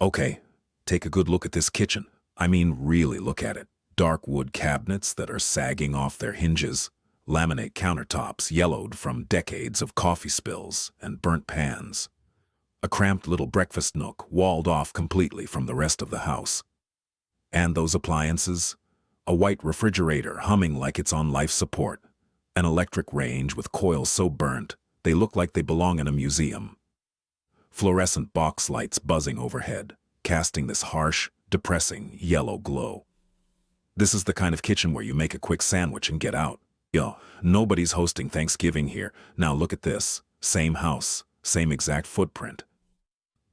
Okay, take a good look at this kitchen. I mean, really look at it. Dark wood cabinets that are sagging off their hinges, laminate countertops yellowed from decades of coffee spills and burnt pans, a cramped little breakfast nook walled off completely from the rest of the house. And those appliances? A white refrigerator humming like it's on life support, an electric range with coils so burnt they look like they belong in a museum. Fluorescent box lights buzzing overhead, casting this harsh, depressing yellow glow. This is the kind of kitchen where you make a quick sandwich and get out. Yo, nobody's hosting Thanksgiving here. Now look at this. Same house, same exact footprint.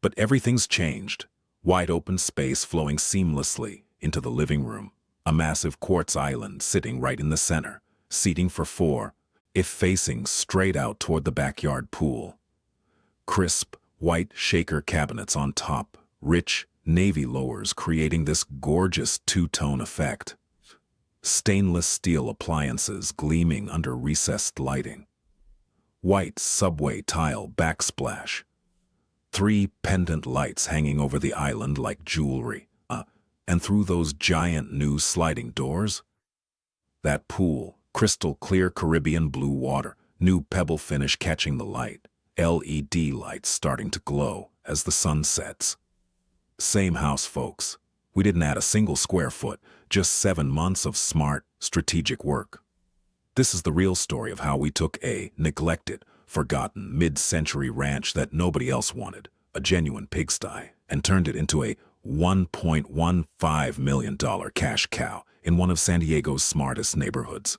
But everything's changed. Wide open space flowing seamlessly into the living room. A massive quartz island sitting right in the center, seating for four, if facing straight out toward the backyard pool. Crisp, white shaker cabinets on top, rich, navy lowers creating this gorgeous two-tone effect. Stainless steel appliances gleaming under recessed lighting. White subway tile backsplash. 3 pendant lights hanging over the island like jewelry. And through those giant new sliding doors, that pool, crystal clear Caribbean blue water, new pebble finish catching the light, LED lights starting to glow as the sun sets. Same house, folks. We didn't add a single square foot, just 7 months of smart, strategic work. This is the real story of how we took a neglected, forgotten, mid-century ranch that nobody else wanted, a genuine pigsty, and turned it into a $1.15 million cash cow in one of San Diego's smartest neighborhoods.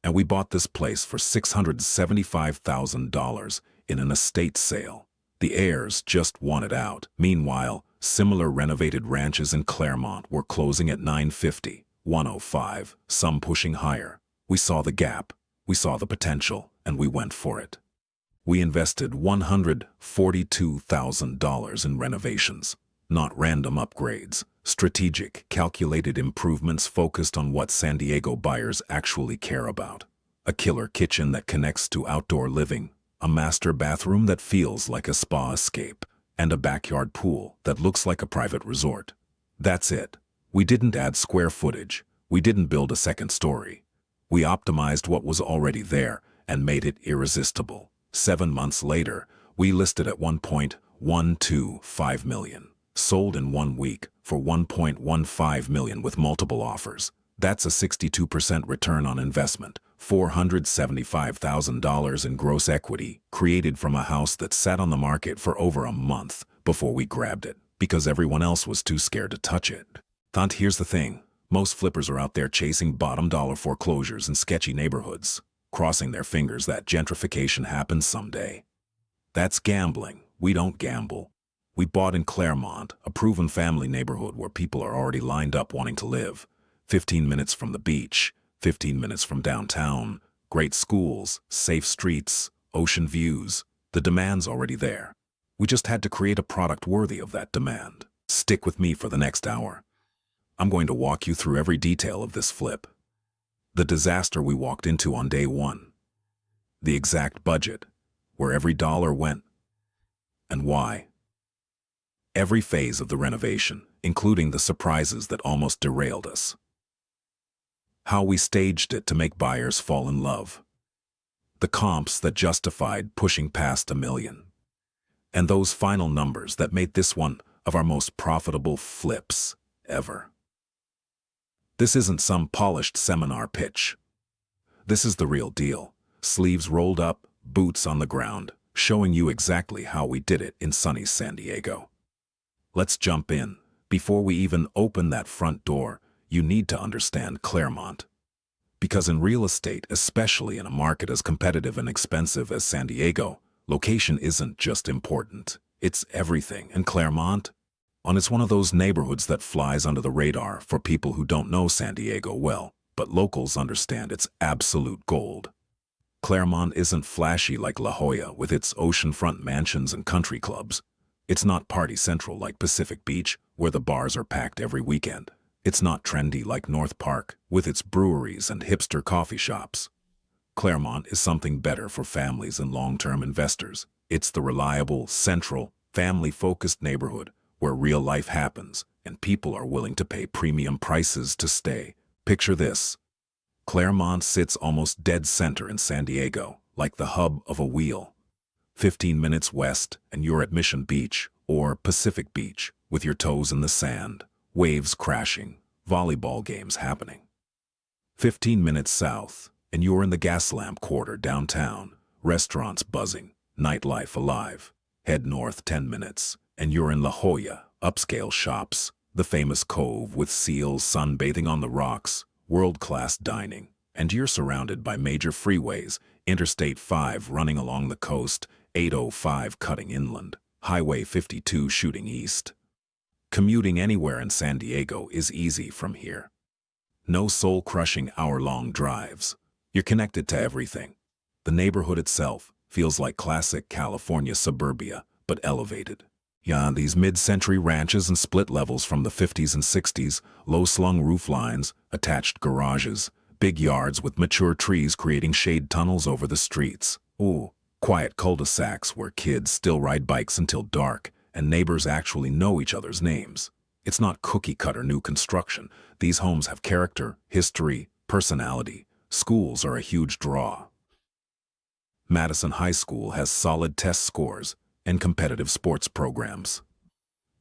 And we bought this place for $675,000 in an estate sale. The heirs just wanted out. Meanwhile, similar renovated ranches in Clairemont were closing at $950, $105, some pushing higher. We saw the gap, we saw the potential, and we went for it. We invested $142,000 in renovations. Not random upgrades, strategic, calculated improvements focused on what San Diego buyers actually care about. A killer kitchen that connects to outdoor living, a master bathroom that feels like a spa escape, and a backyard pool that looks like a private resort. That's it. We didn't add square footage. We didn't build a second story. We optimized what was already there and made it irresistible. 7 months later, we listed at $1.125 million. Sold in 1 week for $1.15 million with multiple offers. That's a 62% return on investment, $475,000 in gross equity, created from a house that sat on the market for over a month before we grabbed it, because everyone else was too scared to touch it. Here's the thing. Most flippers are out there chasing bottom-dollar foreclosures in sketchy neighborhoods, crossing their fingers that gentrification happens someday. That's gambling. We don't gamble. We bought in Clairemont, a proven family neighborhood where people are already lined up wanting to live. 15 minutes from the beach, 15 minutes from downtown, great schools, safe streets, ocean views. The demand's already there. We just had to create a product worthy of that demand. Stick with me for the next hour. I'm going to walk you through every detail of this flip. The disaster we walked into on day one. The exact budget, where every dollar went, and why. Every phase of the renovation, including the surprises that almost derailed us. How we staged it to make buyers fall in love. The comps that justified pushing past $1 million. And those final numbers that made this one of our most profitable flips ever. This isn't some polished seminar pitch. This is the real deal. Sleeves rolled up, boots on the ground, showing you exactly how we did it in sunny San Diego. Let's jump in. Before we even open that front door, you need to understand Clairemont. Because in real estate, especially in a market as competitive and expensive as San Diego, location isn't just important. It's everything. And Clairemont, it's one of those neighborhoods that flies under the radar for people who don't know San Diego well, but locals understand it's absolute gold. Clairemont isn't flashy like La Jolla with its oceanfront mansions and country clubs. It's not party central like Pacific Beach, where the bars are packed every weekend. It's not trendy like North Park, with its breweries and hipster coffee shops. Clairemont is something better for families and long-term investors. It's the reliable, central, family-focused neighborhood where real life happens and people are willing to pay premium prices to stay. Picture this. Clairemont sits almost dead center in San Diego, like the hub of a wheel. 15 minutes west and you're at Mission Beach or Pacific Beach with your toes in the sand, waves crashing, volleyball games happening. 15 minutes south and you're in the Gaslamp Quarter downtown, restaurants buzzing, nightlife alive. Head north 10 minutes and you're in La Jolla, upscale shops, the famous cove with seals sunbathing on the rocks, world-class dining, and you're surrounded by major freeways, Interstate 5 running along the coast, 805 cutting inland, Highway 52 shooting east. Commuting anywhere in San Diego is easy from here. No soul-crushing hour-long drives. You're connected to everything. The neighborhood itself feels like classic California suburbia, but elevated. Yeah, these mid-century ranches and split levels from the 50s and 60s, low-slung roof lines, attached garages, big yards with mature trees creating shade tunnels over the streets. Ooh, quiet cul-de-sacs where kids still ride bikes until dark, and neighbors actually know each other's names. It's not cookie-cutter new construction. These homes have character, history, personality. Schools are a huge draw. Madison High School has solid test scores and competitive sports programs.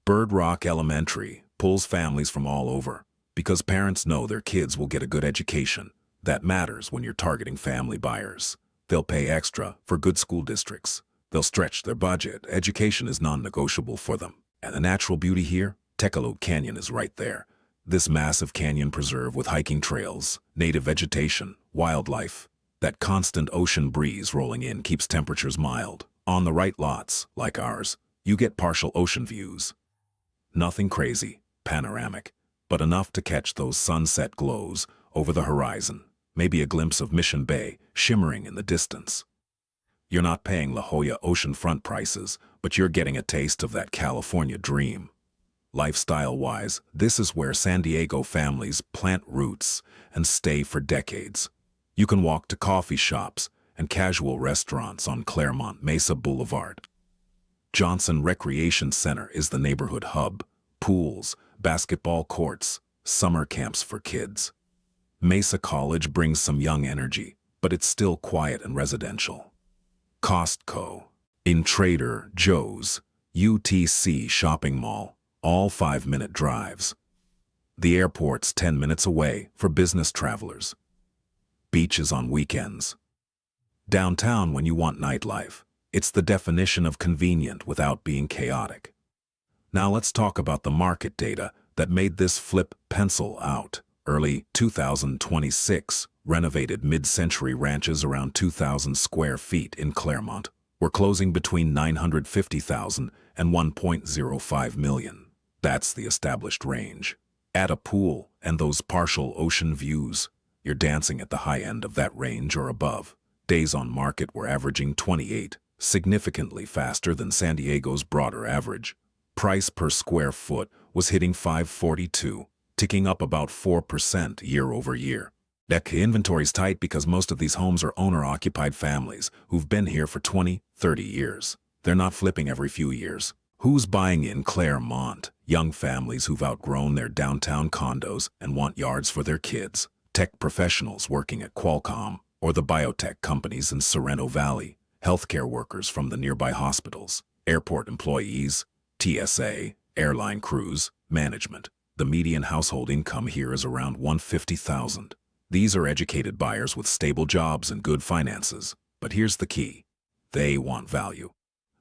Bird Rock Elementary pulls families from all over because parents know their kids will get a good education. That matters when you're targeting family buyers. They'll pay extra for good school districts. They'll stretch their budget. Education is non-negotiable for them. And the natural beauty here? Tecolote Canyon is right there. This massive canyon preserve with hiking trails, native vegetation, wildlife. That constant ocean breeze rolling in keeps temperatures mild. On the right lots, like ours, you get partial ocean views. Nothing crazy, panoramic, but enough to catch those sunset glows over the horizon, maybe a glimpse of Mission Bay shimmering in the distance. You're not paying La Jolla oceanfront prices, but you're getting a taste of that California dream. Lifestyle-wise, this is where San Diego families plant roots and stay for decades. You can walk to coffee shops and casual restaurants on Clairemont Mesa Boulevard. Johnson Recreation Center is the neighborhood hub. Pools, basketball courts, summer camps for kids. Mesa College brings some young energy, but it's still quiet and residential. Costco, in Trader Joe's, UTC Shopping Mall, all 5-minute drives. The airport's 10 minutes away for business travelers. Beaches on weekends. Downtown when you want nightlife. It's the definition of convenient without being chaotic. Now let's talk about the market data that made this flip pencil out. Early 2026, renovated mid-century ranches around 2,000 square feet in Clairemont were closing between $950,000 and $1.05 million. That's the established range. Add a pool and those partial ocean views. You're dancing at the high end of that range or above. Days on market were averaging 28, significantly faster than San Diego's broader average. Price per square foot was hitting $542, ticking up about 4% year over year. That inventory's tight because most of these homes are owner-occupied families who've been here for 20, 30 years. They're not flipping every few years. Who's buying in Clairemont? Young families who've outgrown their downtown condos and want yards for their kids. Tech professionals working at Qualcomm or the biotech companies in Sorrento Valley. Healthcare workers from the nearby hospitals. Airport employees. TSA, airline crews, management. The median household income here is around $150,000. These are educated buyers with stable jobs and good finances. But here's the key. They want value.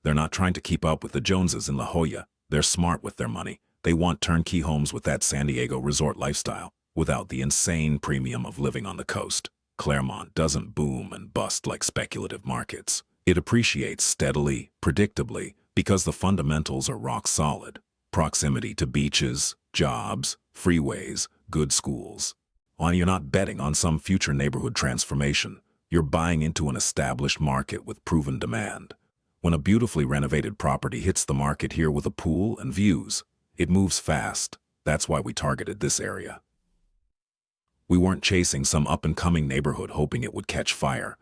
They're not trying to keep up with the Joneses in La Jolla. They're smart with their money. They want turnkey homes with that San Diego resort lifestyle, without the insane premium of living on the coast. Clairemont doesn't boom and bust like speculative markets. It appreciates steadily, predictably, because the fundamentals are rock solid. Proximity to beaches, jobs, freeways, good schools. While you're not betting on some future neighborhood transformation, you're buying into an established market with proven demand. When a beautifully renovated property hits the market here with a pool and views, it moves fast. That's why we targeted this area. We weren't chasing some up-and-coming neighborhood hoping it would catch fire.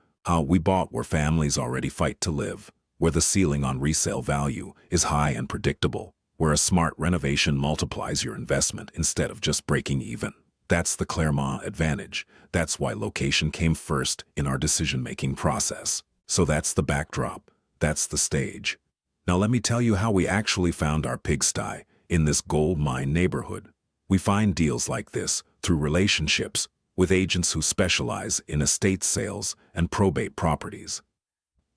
We bought where families already fight to live, where the ceiling on resale value is high and predictable, where a smart renovation multiplies your investment instead of just breaking even. That's the Clairemont advantage. That's why location came first in our decision-making process. So that's the backdrop. That's the stage. Now let me tell you how we actually found our pigsty in this gold mine neighborhood. We find deals like this through relationships with agents who specialize in estate sales and probate properties.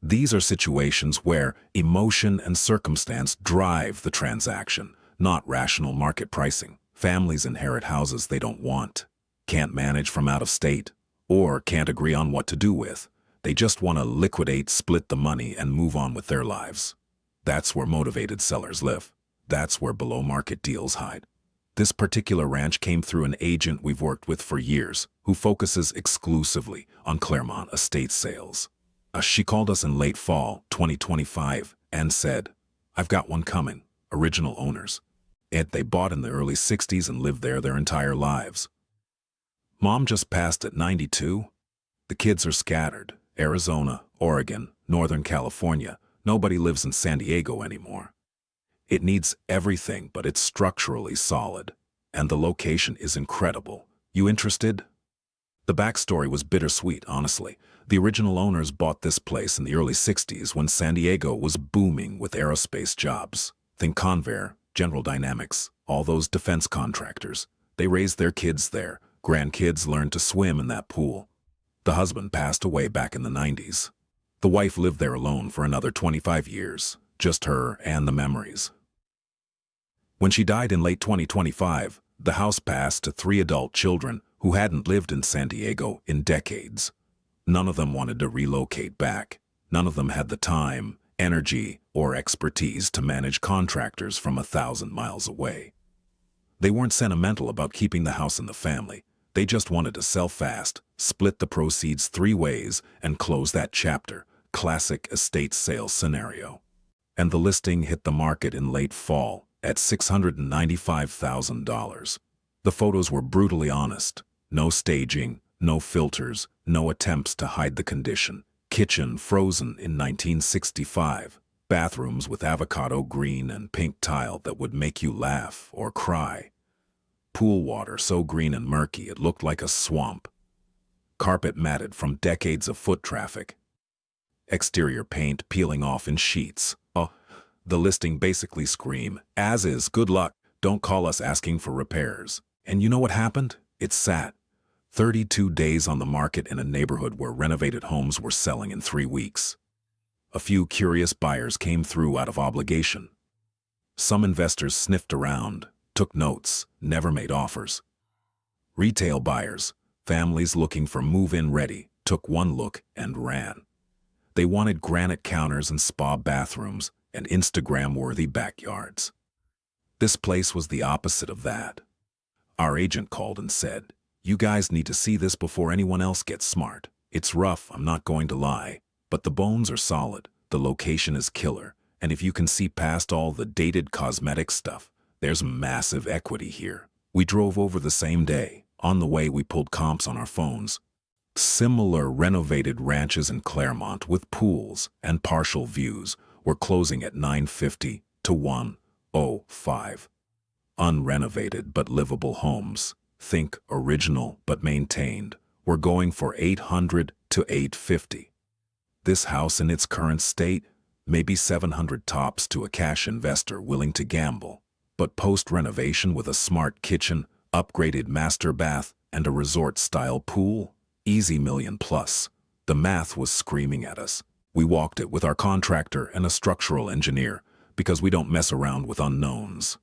These are situations where emotion and circumstance drive the transaction, not rational market pricing. Families inherit houses they don't want, can't manage from out of state, or can't agree on what to do with. They just want to liquidate, split the money, and move on with their lives. That's where motivated sellers live. That's where below-market deals hide. This particular ranch came through an agent we've worked with for years, who focuses exclusively on Clairemont estate sales. She called us in late fall 2025 and said, "I've got one coming, original owners. They bought in the early 60s and lived there their entire lives. Mom just passed at 92. The kids are scattered. Arizona, Oregon, Northern California. Nobody lives in San Diego anymore. It needs everything, but it's structurally solid. And the location is incredible. You interested?" The backstory was bittersweet, honestly. The original owners bought this place in the early 60s when San Diego was booming with aerospace jobs. Think Convair, General Dynamics, all those defense contractors. They raised their kids there. Grandkids learned to swim in that pool. The husband passed away back in the 90s. The wife lived there alone for another 25 years, just her and the memories. When she died in late 2025, the house passed to 3 adult children who hadn't lived in San Diego in decades. None of them wanted to relocate back. None of them had the time, energy, or expertise to manage contractors from 1,000 miles away. They weren't sentimental about keeping the house in the family. They just wanted to sell fast, split the proceeds 3 ways, and close that chapter. Classic estate sale scenario. And the listing hit the market in late fall at $695,000. The photos were brutally honest. No staging, no filters, no attempts to hide the condition. Kitchen frozen in 1965. Bathrooms with avocado green and pink tile that would make you laugh or cry. Pool water so green and murky it looked like a swamp. Carpet matted from decades of foot traffic. Exterior paint peeling off in sheets. Oh, the listing basically screamed, "As is, good luck, don't call us asking for repairs." And you know what happened? It sat 32 days on the market in a neighborhood where renovated homes were selling in 3 weeks. A few curious buyers came through out of obligation. Some investors sniffed around, took notes, never made offers. Retail buyers, families looking for move-in ready, took one look and ran. They wanted granite counters and spa bathrooms and Instagram-worthy backyards. This place was the opposite of that. Our agent called and said, "You guys need to see this before anyone else gets smart. It's rough, I'm not going to lie, but the bones are solid, the location is killer, and if you can see past all the dated cosmetic stuff, there's massive equity here." We drove over the same day. On the way, we pulled comps on our phones. Similar renovated ranches in Clairemont with pools and partial views were closing at $950 to $105. Unrenovated but livable homes, think original but maintained, were going for $800 to $850. This house in its current state, maybe $700 tops to a cash investor willing to gamble. But post-renovation with a smart kitchen, upgraded master bath, and a resort-style pool, easy $1 million plus. The math was screaming at us. We walked it with our contractor and a structural engineer because we don't mess around with unknowns.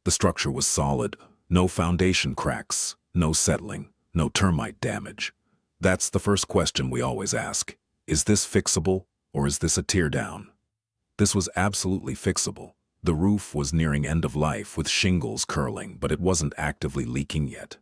The structure was solid, no foundation cracks, no settling, no termite damage. That's the first question we always ask. Is this fixable, or is this a teardown? This was absolutely fixable. The roof was nearing end of life with shingles curling, but it wasn't actively leaking yet.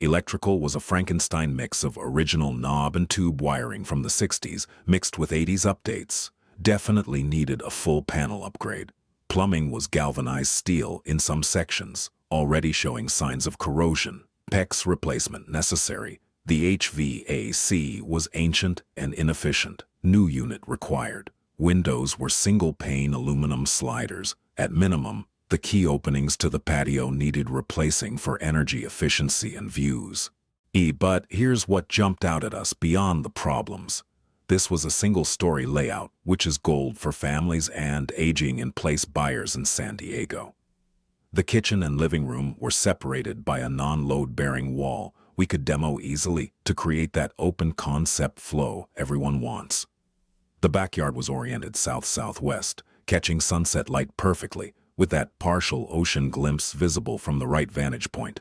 Electrical was a Frankenstein mix of original knob and tube wiring from the 60s mixed with 80s updates. Definitely needed a full panel upgrade. Plumbing was galvanized steel in some sections, already showing signs of corrosion. PEX replacement necessary. The HVAC was ancient and inefficient. New unit required. Windows were single-pane aluminum sliders. At minimum, The key openings to the patio needed replacing for energy efficiency and views. But here's what jumped out at us beyond the problems. This was a single-story layout, which is gold for families and aging-in-place buyers in San Diego. The kitchen and living room were separated by a non-load-bearing wall we could demo easily to create that open concept flow everyone wants. The backyard was oriented south-southwest, catching sunset light perfectly, with that partial ocean glimpse visible from the right vantage point.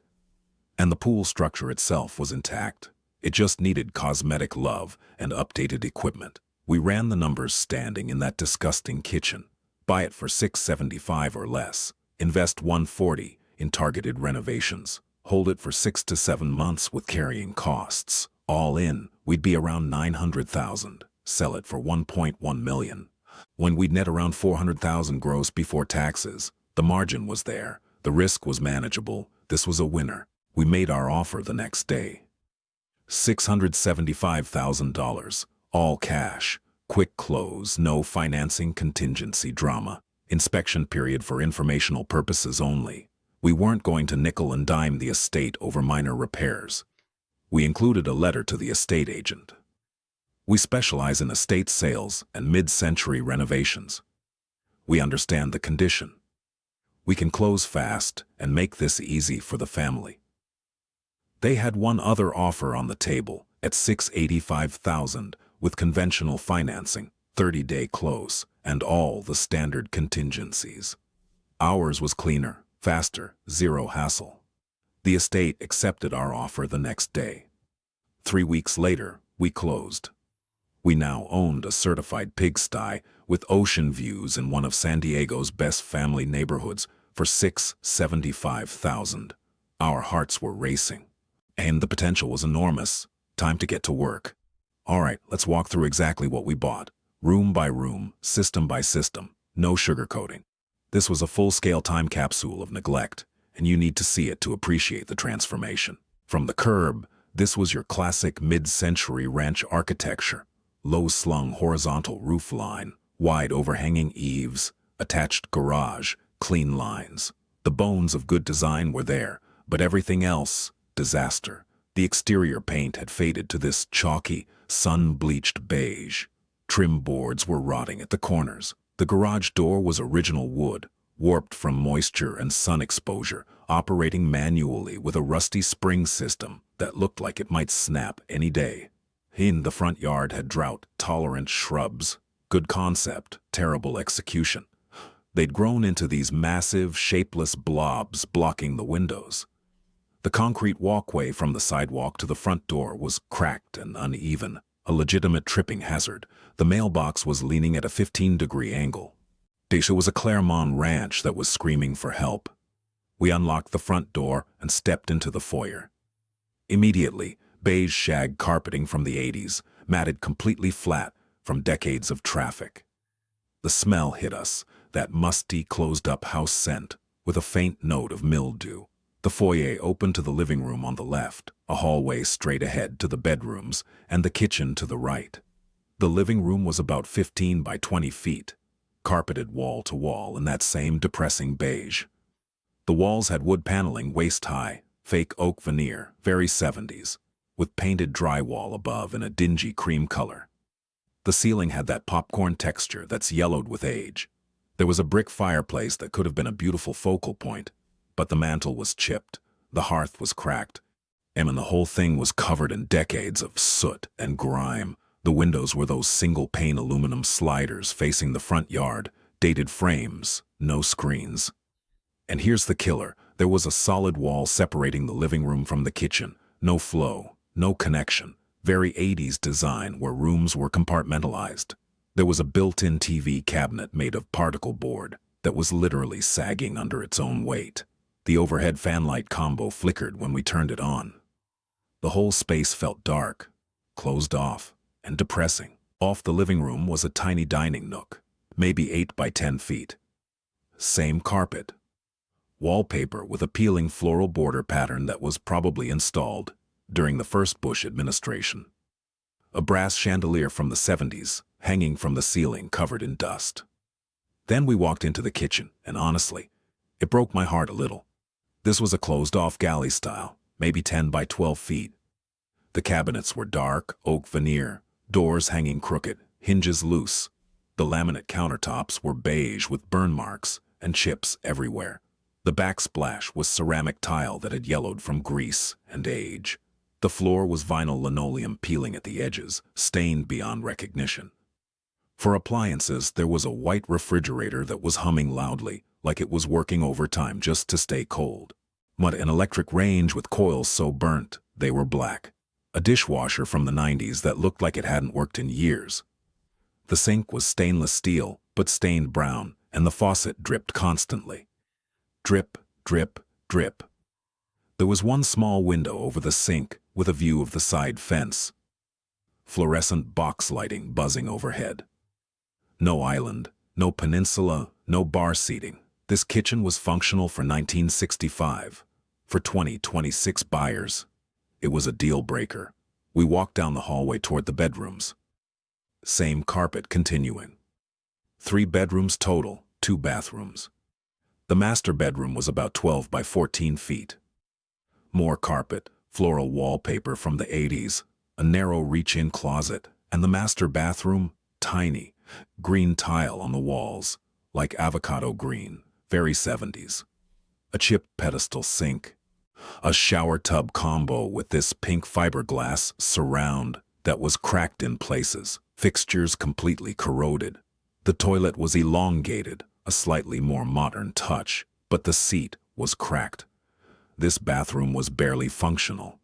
And the pool structure itself was intact. It just needed cosmetic love and updated equipment. We ran the numbers standing in that disgusting kitchen. Buy it for $675 or less. Invest $140 in targeted renovations. Hold it for 6 to 7 months with carrying costs. All in, we'd be around $900,000. Sell it for $1.1 million. When we'd net around $400,000 gross before taxes, the margin was there. The risk was manageable. This was a winner. We made our offer the next day. $675,000, all cash, quick close, no financing contingency drama, inspection period for informational purposes only. We weren't going to nickel and dime the estate over minor repairs. We included a letter to the estate agent. We specialize in estate sales and mid-century renovations. We understand the condition. We can close fast and make this easy for the family. They had one other offer on the table at $685,000 with conventional financing, 30-day close, and all the standard contingencies. Ours was cleaner, faster, zero hassle. The estate accepted our offer the next day. 3 weeks later, we closed. We now owned a certified pigsty with ocean views in one of San Diego's best family neighborhoods for $675,000. Our hearts were racing. And the potential was enormous. Time to get to work. All right, let's walk through exactly what we bought. Room by room, system by system, no sugarcoating. This was a full-scale time capsule of neglect, and you need to see it to appreciate the transformation. From the curb, this was your classic mid-century ranch architecture. Low-slung horizontal roof line, wide overhanging eaves, attached garage, clean lines. The bones of good design were there, but everything else, disaster. The exterior paint had faded to this chalky, sun-bleached beige. Trim boards were rotting at the corners. The garage door was original wood, warped from moisture and sun exposure, operating manually with a rusty spring system that looked like it might snap any day. In the front yard had drought-tolerant shrubs. Good concept, terrible execution. They'd grown into these massive, shapeless blobs blocking the windows. The concrete walkway from the sidewalk to the front door was cracked and uneven, a legitimate tripping hazard. The mailbox was leaning at a 15-degree angle. It was a Clairemont ranch that was screaming for help. We unlocked the front door and stepped into the foyer. Immediately, beige shag carpeting from the 80s, matted completely flat from decades of traffic. The smell hit us, that musty, closed-up house scent, with a faint note of mildew. The foyer opened to the living room on the left, a hallway straight ahead to the bedrooms, and the kitchen to the right. The living room was about 15 by 20 feet, carpeted wall to wall in that same depressing beige. The walls had wood paneling waist-high, fake oak veneer, very 70s, with painted drywall above in a dingy cream color. The ceiling had that popcorn texture that's yellowed with age. There was a brick fireplace that could have been a beautiful focal point, but the mantel was chipped, the hearth was cracked, and the whole thing was covered in decades of soot and grime. The windows were those single-pane aluminum sliders facing the front yard, dated frames, no screens. And here's the killer. There was a solid wall separating the living room from the kitchen. No flow, no connection. Very 80s design where rooms were compartmentalized. There was a built-in TV cabinet made of particle board that was literally sagging under its own weight. The overhead fanlight combo flickered when we turned it on. The whole space felt dark, closed off, and depressing. Off the living room was a tiny dining nook, maybe 8 by 10 feet. Same carpet. Wallpaper with a peeling floral border pattern that was probably installed during the first Bush administration. A brass chandelier from the 70s, hanging from the ceiling covered in dust. Then we walked into the kitchen, and honestly, It broke my heart a little. This was a closed-off galley style, maybe 10 by 12 feet. The cabinets were dark, oak veneer, doors hanging crooked, hinges loose. The laminate countertops were beige with burn marks and chips everywhere. The backsplash was ceramic tile that had yellowed from grease and age. The floor was vinyl linoleum peeling at the edges, stained beyond recognition. For appliances, there was a white refrigerator that was humming loudly, like it was working overtime just to stay cold. An electric range with coils so burnt they were black. A dishwasher from the 90s that looked like it hadn't worked in years. The sink was stainless steel, but stained brown, and the faucet dripped constantly. Drip, drip, drip. There was one small window over the sink with a view of the side fence. Fluorescent box lighting buzzing overhead. No island, no peninsula, no bar seating. This kitchen was functional for 1965. For 2026 buyers, it was a deal breaker. We walked down the hallway toward the bedrooms. Same carpet continuing. 3 bedrooms total, 2 bathrooms. The master bedroom was about 12 by 14 feet. More carpet, floral wallpaper from the 80s, a narrow reach-in closet, and the master bathroom, tiny, green tile on the walls, like avocado green, very 70s. A chipped pedestal sink. A shower tub combo with this pink fiberglass surround that was cracked in places, fixtures completely corroded. The toilet was elongated, a slightly more modern touch, but the seat was cracked. This bathroom was barely functional.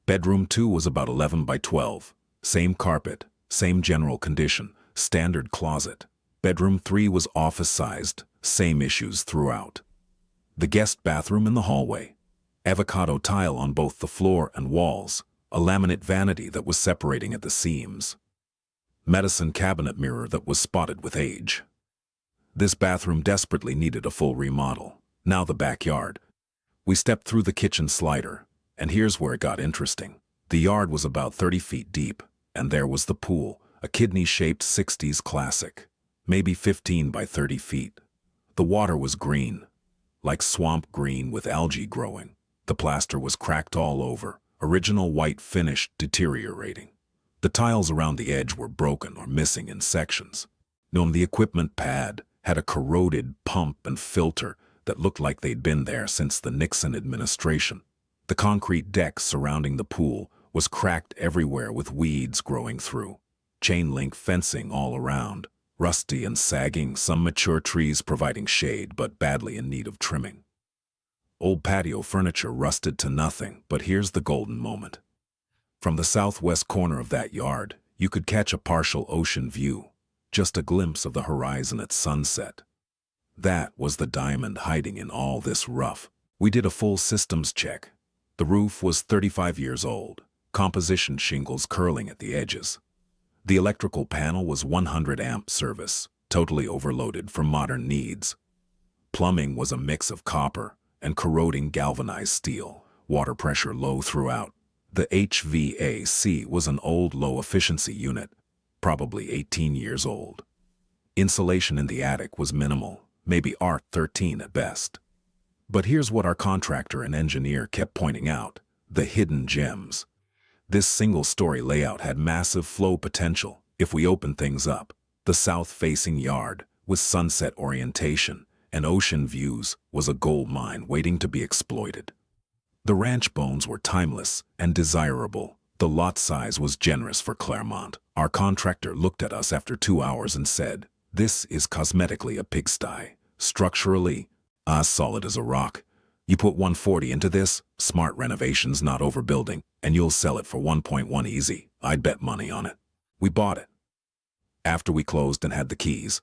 Bedroom 2 was about 11 by 12, same carpet, same general condition, standard closet. Bedroom 3 was office-sized, same issues throughout. The guest bathroom in the hallway. Avocado tile on both the floor and walls, a laminate vanity that was separating at the seams. Medicine cabinet mirror that was spotted with age. This bathroom desperately needed a full remodel. Now the backyard. We stepped through the kitchen slider, and here's where it got interesting. The yard was about 30 feet deep, and there was the pool, a kidney-shaped 60s classic, maybe 15 by 30 feet. The water was green, like swamp green with algae growing. The plaster was cracked all over, original white finish deteriorating. The tiles around the edge were broken or missing in sections. The equipment pad had a corroded pump and filter that looked like they'd been there since the Nixon administration. The concrete deck surrounding the pool was cracked everywhere with weeds growing through. Chain link fencing all around, rusty and sagging, some mature trees providing shade but badly in need of trimming. Old patio furniture rusted to nothing, but here's the golden moment. From the southwest corner of that yard, you could catch a partial ocean view, just a glimpse of the horizon at sunset. That was the diamond hiding in all this rough. We did a full systems check. The roof was 35 years old, composition shingles curling at the edges. The electrical panel was 100 amp service, totally overloaded for modern needs. Plumbing was a mix of copper and corroding galvanized steel, water pressure low throughout. The HVAC was an old low-efficiency unit, probably 18 years old. Insulation in the attic was minimal, maybe R13 at best. But here's what our contractor and engineer kept pointing out, the hidden gems. This single-story layout had massive flow potential if we opened things up. The south-facing yard, with sunset orientation and ocean views, was a gold mine waiting to be exploited. The ranch bones were timeless and desirable. The lot size was generous for Clairemont. Our contractor looked at us after 2 hours and said, "This is cosmetically a pigsty. Structurally, solid as a rock. You put 140 into this, smart renovations not overbuilding, and you'll sell it for 1.1 easy. I'd bet money on it." We bought it. After we closed and had the keys,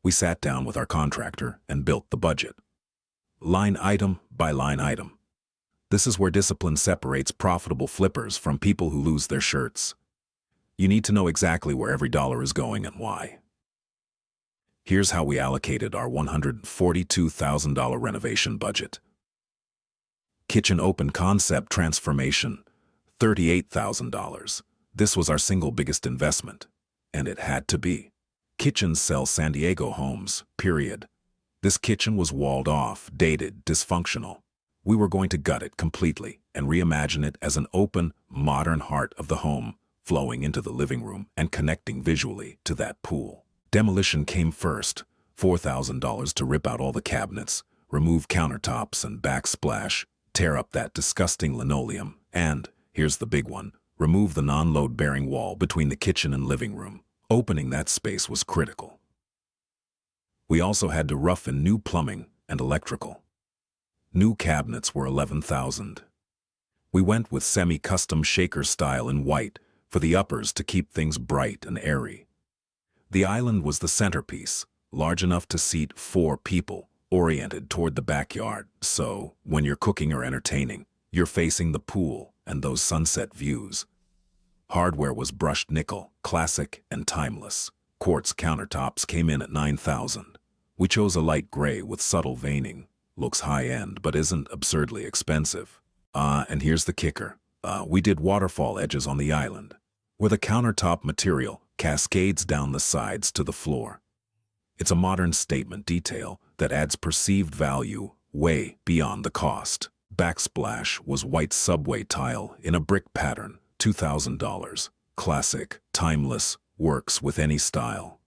we sat down with our contractor and built the budget. Line item by line item. This is where discipline separates profitable flippers from people who lose their shirts. You need to know exactly where every dollar is going and why. Here's how we allocated our $142,000 renovation budget. Kitchen open concept transformation, $38,000. This was our single biggest investment, and it had to be. Kitchens sell San Diego homes, period. This kitchen was walled off, dated, dysfunctional. We were going to gut it completely and reimagine it as an open, modern heart of the home, flowing into the living room and connecting visually to that pool. Demolition came first, $4,000 to rip out all the cabinets, remove countertops and backsplash, tear up that disgusting linoleum, and, here's the big one, remove the non-load-bearing wall between the kitchen and living room. Opening that space was critical. We also had to rough-in new plumbing and electrical. New cabinets were $11,000. We went with semi-custom shaker style in white for the uppers to keep things bright and airy. The island was the centerpiece, large enough to seat 4 people, oriented toward the backyard, so when you're cooking or entertaining, you're facing the pool and those sunset views. Hardware was brushed nickel, classic and timeless. Quartz countertops came in at $9,000. We chose a light gray with subtle veining. Looks high-end, but isn't absurdly expensive. And here's the kicker. We did waterfall edges on the island, where the countertop material cascades down the sides to the floor. It's a modern statement detail that adds perceived value way beyond the cost. Backsplash was white subway tile in a brick pattern, $2,000. Classic, timeless, works with any style.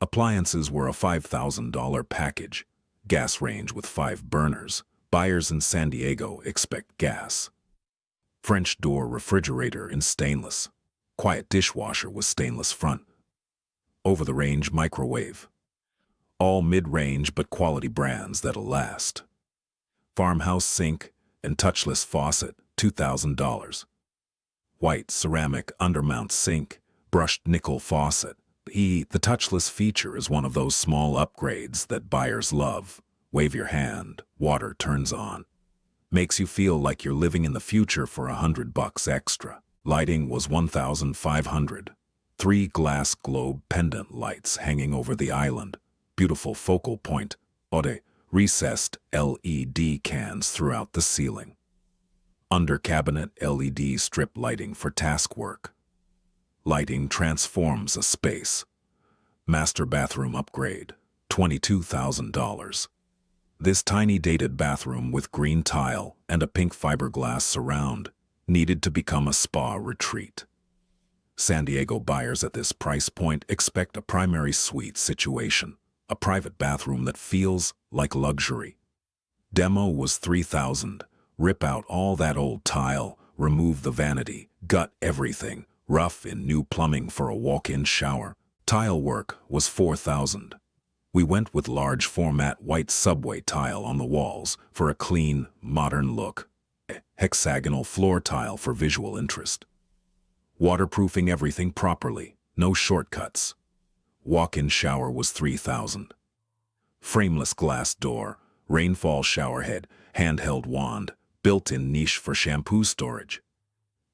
Appliances were a $5,000 package. Gas range with 5 burners. Buyers in San Diego expect gas. French door refrigerator in stainless. Quiet dishwasher with stainless front. Over-the-range microwave. All mid-range but quality brands that'll last. Farmhouse sink and touchless faucet, $2,000. White ceramic undermount sink, brushed nickel faucet. The touchless feature is one of those small upgrades that buyers love. Wave your hand, water turns on. Makes you feel like you're living in the future for $100 extra. Lighting was $1,500. 3 glass globe pendant lights hanging over the island. Beautiful focal point. Recessed LED cans throughout the ceiling. Under cabinet LED strip lighting for task work. Lighting transforms a space. Master bathroom upgrade, $22,000. This tiny dated bathroom with green tile and a pink fiberglass surround needed to become a spa retreat. San Diego buyers at this price point expect a primary suite situation, a private bathroom that feels like luxury. Demo was $3,000. Rip out all that old tile, remove the vanity, gut everything. Rough in new plumbing for a walk-in shower. Tile work was $4,000. We went with large format white subway tile on the walls for a clean, modern look. Hexagonal floor tile for visual interest. Waterproofing everything properly, no shortcuts. Walk-in shower was $3,000. Frameless glass door, rainfall showerhead, handheld wand, built-in niche for shampoo storage.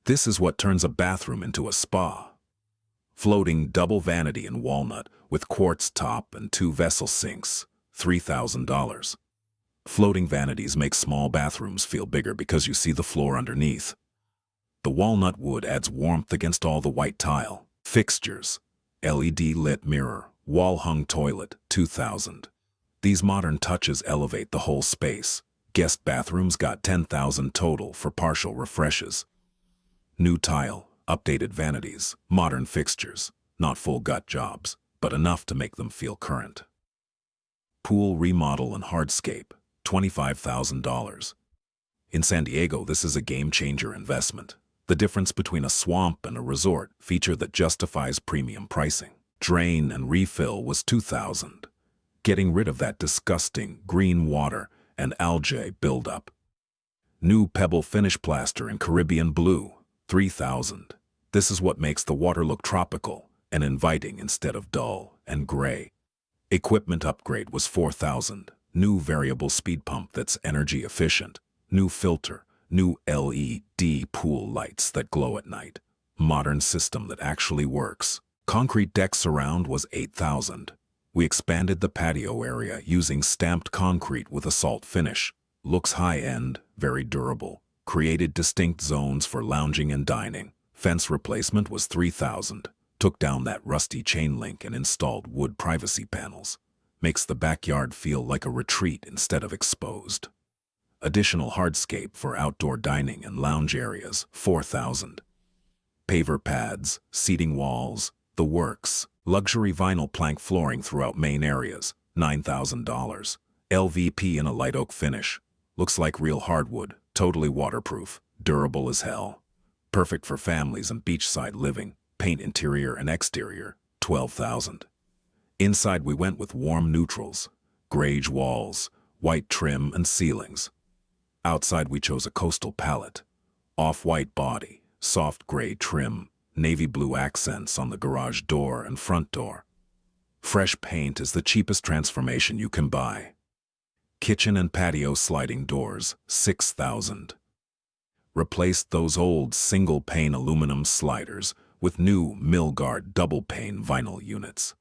This is what turns a bathroom into a spa. Floating double vanity in walnut with quartz top and 2 vessel sinks, $3,000. Floating vanities make small bathrooms feel bigger because you see the floor underneath. The walnut wood adds warmth against all the white tile. Fixtures, LED lit mirror, wall-hung toilet, $2,000. These modern touches elevate the whole space. Guest bathrooms got $10,000 total for partial refreshes. New tile, updated vanities, modern fixtures, not full gut jobs, but enough to make them feel current. Pool remodel and hardscape, $25,000. In San Diego, this is a game-changer investment. The difference between a swamp and a resort, feature that justifies premium pricing. Drain and refill was $2,000. Getting rid of that disgusting green water and algae buildup. New pebble finish plaster in Caribbean blue, $3,000. This is what makes the water look tropical and inviting instead of dull and gray. Equipment upgrade was $4,000. New variable speed pump that's energy efficient. New filter. New LED pool lights that glow at night. Modern system that actually works. Concrete deck surround was $8,000. We expanded the patio area using stamped concrete with a salt finish. Looks high-end, very durable. Created distinct zones for lounging and dining. Fence replacement was $3,000. Took down that rusty chain link and installed wood privacy panels. makes the backyard feel like a retreat instead of exposed. Additional hardscape for outdoor dining and lounge areas, $4,000. Paver pads, seating walls, the works. Luxury vinyl plank flooring throughout main areas, $9,000. LVP in a light oak finish. Looks like real hardwood, totally waterproof, durable as hell. Perfect for families and beachside living. Paint interior and exterior, $12,000. Inside we went with warm neutrals, greige walls, white trim and ceilings. Outside we chose a coastal palette, off-white body, soft gray trim, navy blue accents on the garage door and front door. Fresh paint is the cheapest transformation you can buy. Kitchen and patio sliding doors, $6,000. Replaced those old single-pane aluminum sliders with new Milgard double-pane vinyl units.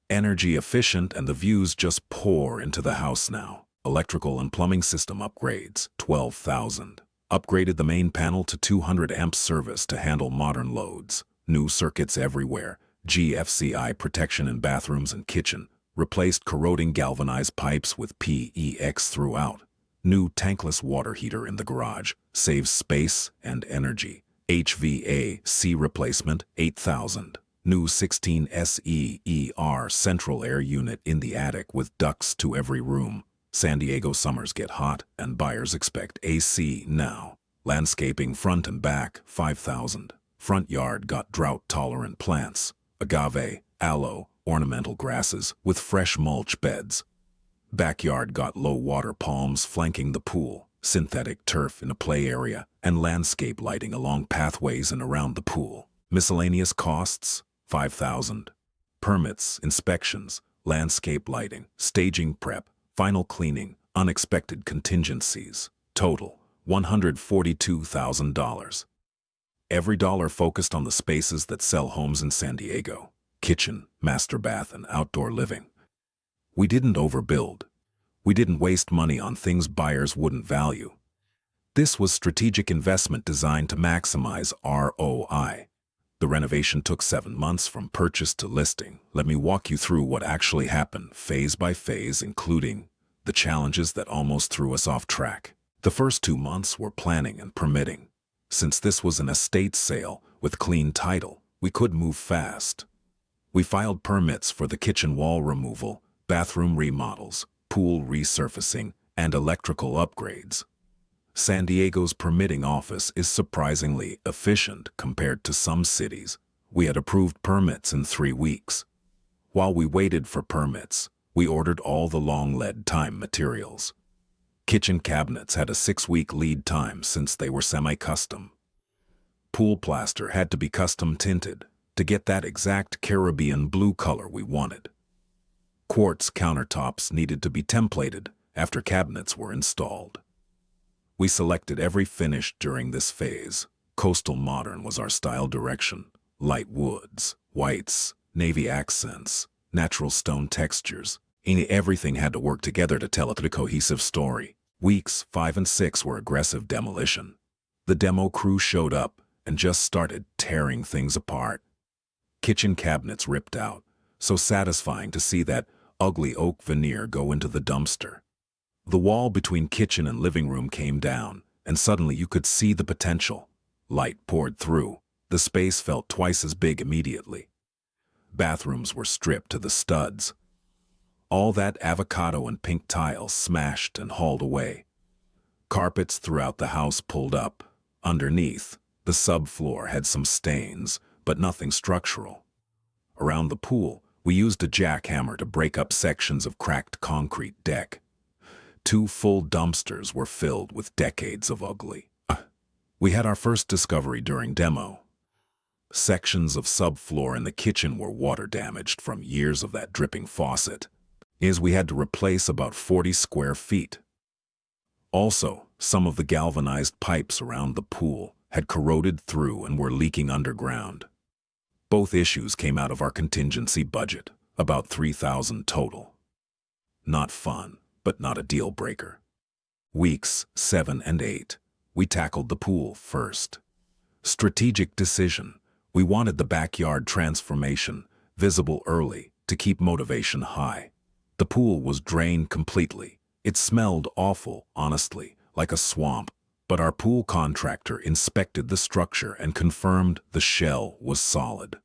Energy efficient and the views just pour into the house now. Electrical and plumbing system upgrades, $12,000. Upgraded the main panel to 200 amp service to handle modern loads. New circuits everywhere. GFCI protection in bathrooms and kitchen. Replaced corroding galvanized pipes with PEX throughout. New tankless water heater in the garage. Saves space and energy. HVAC replacement, $8,000. New 16 SEER central air unit in the attic with ducts to every room. San Diego summers get hot and buyers expect AC now. Landscaping front and back, $5,000. Front yard got drought-tolerant plants. Agave, aloe, ornamental grasses with fresh mulch beds. Backyard got low-water palms flanking the pool, synthetic turf in a play area, and landscape lighting along pathways and around the pool. Miscellaneous costs, $5,000. Permits, inspections, landscape lighting, staging prep, final cleaning, unexpected contingencies. Total, $142,000. Every dollar focused on the spaces that sell homes in San Diego. Kitchen, master bath, and outdoor living. We didn't overbuild. We didn't waste money on things buyers wouldn't value. This was strategic investment designed to maximize ROI. The renovation took 7 months from purchase to listing. Let me walk you through what actually happened, phase by phase, including the challenges that almost threw us off track. The first 2 months were planning and permitting. Since this was an estate sale with clean title, we could move fast. We filed permits for the kitchen wall removal, bathroom remodels, pool resurfacing, and electrical upgrades. San Diego's permitting office is surprisingly efficient compared to some cities. We had approved permits in 3 weeks. While we waited for permits, we ordered all the long lead time materials. Kitchen cabinets had a 6-week lead time since they were semi-custom. Pool plaster had to be custom tinted to get that exact Caribbean blue color we wanted. Quartz countertops needed to be templated after cabinets were installed. We selected every finish during this phase. Coastal modern was our style direction. Light woods, whites, navy accents, natural stone textures. Everything had to work together to tell a cohesive story. Weeks 5 and 6 were aggressive demolition. The demo crew showed up and just started tearing things apart. Kitchen cabinets ripped out, so satisfying to see that ugly oak veneer go into the dumpster. The wall between kitchen and living room came down, and suddenly you could see the potential. Light poured through. The space felt twice as big immediately. Bathrooms were stripped to the studs. All that avocado and pink tile smashed and hauled away. Carpets throughout the house pulled up. Underneath, the subfloor had some stains, but nothing structural. Around the pool, we used a jackhammer to break up sections of cracked concrete deck. 2 full dumpsters were filled with decades of ugly. We had our first discovery during demo. Sections of subfloor in the kitchen were water damaged from years of that dripping faucet. We had to replace about 40 square feet. Also, some of the galvanized pipes around the pool had corroded through and were leaking underground. Both issues came out of our contingency budget, about $3,000 total. Not fun, but not a deal breaker. Weeks 7 and 8, we tackled the pool first. Strategic decision. We wanted the backyard transformation visible early, to keep motivation high. The pool was drained completely. It smelled awful, honestly, like a swamp, but our pool contractor inspected the structure and confirmed the shell was solid.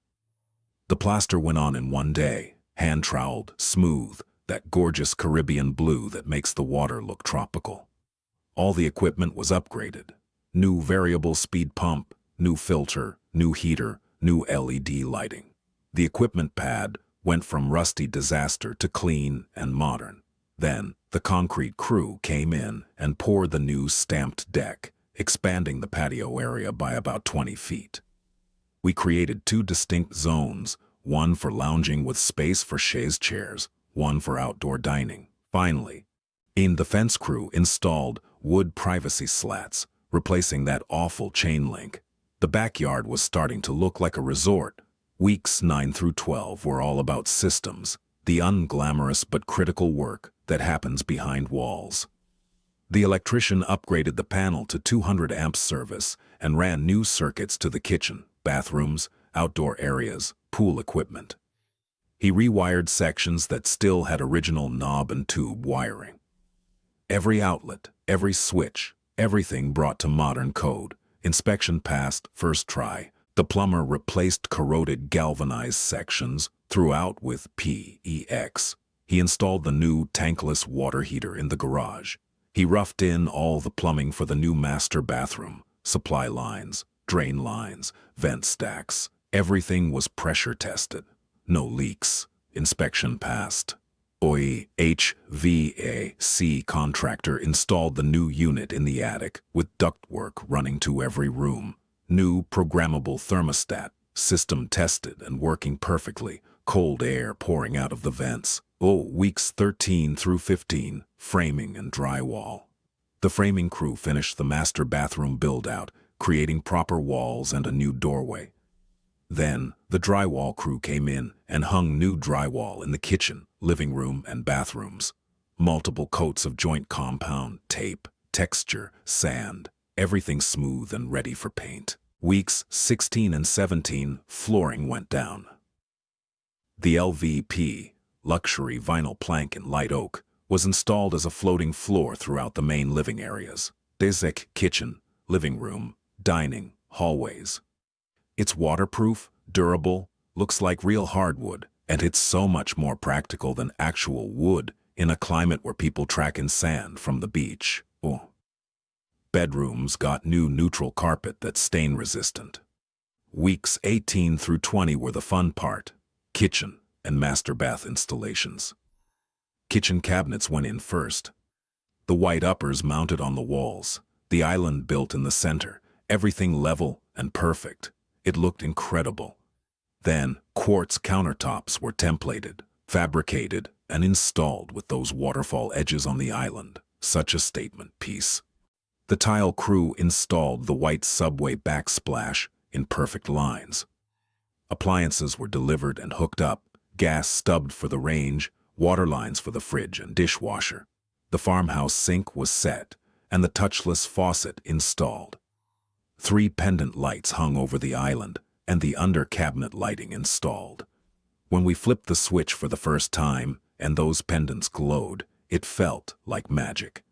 The plaster went on in one day, hand-troweled, smooth, that gorgeous Caribbean blue that makes the water look tropical. All the equipment was upgraded. New variable speed pump, new filter, new heater, new LED lighting. The equipment pad went from rusty disaster to clean and modern. Then, the concrete crew came in and poured the new stamped deck, expanding the patio area by about 20 feet. We created 2 distinct zones, one for lounging with space for chaise chairs, one for outdoor dining. Finally, the fence crew installed wood privacy slats, replacing that awful chain link. The backyard was starting to look like a resort. Weeks 9 through 12 were all about systems, the unglamorous but critical work that happens behind walls. The electrician upgraded the panel to 200 amps service and ran new circuits to the kitchen, bathrooms, outdoor areas, pool equipment. He rewired sections that still had original knob and tube wiring. Every outlet, every switch, everything brought to modern code. Inspection passed first try. The plumber replaced corroded galvanized sections throughout with PEX. He installed the new tankless water heater in the garage. He roughed in all the plumbing for the new master bathroom, supply lines, drain lines, vent stacks. Everything was pressure tested. No leaks. Inspection passed. HVAC contractor installed the new unit in the attic with ductwork running to every room. New programmable thermostat, system tested and working perfectly, cold air pouring out of the vents. Weeks 13 through 15, framing and drywall. The framing crew finished the master bathroom build-out, creating proper walls and a new doorway. Then, the drywall crew came in and hung new drywall in the kitchen, living room, and bathrooms. Multiple coats of joint compound, tape, texture, sand, everything smooth and ready for paint. Weeks 16 and 17, flooring went down. The LVP, luxury vinyl plank in light oak, was installed as a floating floor throughout the main living areas. Basic kitchen, living room, dining, hallways. It's waterproof, durable, looks like real hardwood, and it's so much more practical than actual wood in a climate where people track in sand from the beach. Bedrooms got new neutral carpet that's stain-resistant. Weeks 18 through 20 were the fun part, kitchen and master bath installations. Kitchen cabinets went in first. The white uppers mounted on the walls, the island built in the center, everything level and perfect. It looked incredible. Then, quartz countertops were templated, fabricated, and installed with those waterfall edges on the island. Such a statement piece. The tile crew installed the white subway backsplash in perfect lines. Appliances were delivered and hooked up, gas stubbed for the range, water lines for the fridge and dishwasher. The farmhouse sink was set, and the touchless faucet installed. 3 pendant lights hung over the island, and the under-cabinet lighting installed. When we flipped the switch for the first time, and those pendants glowed, it felt like magic.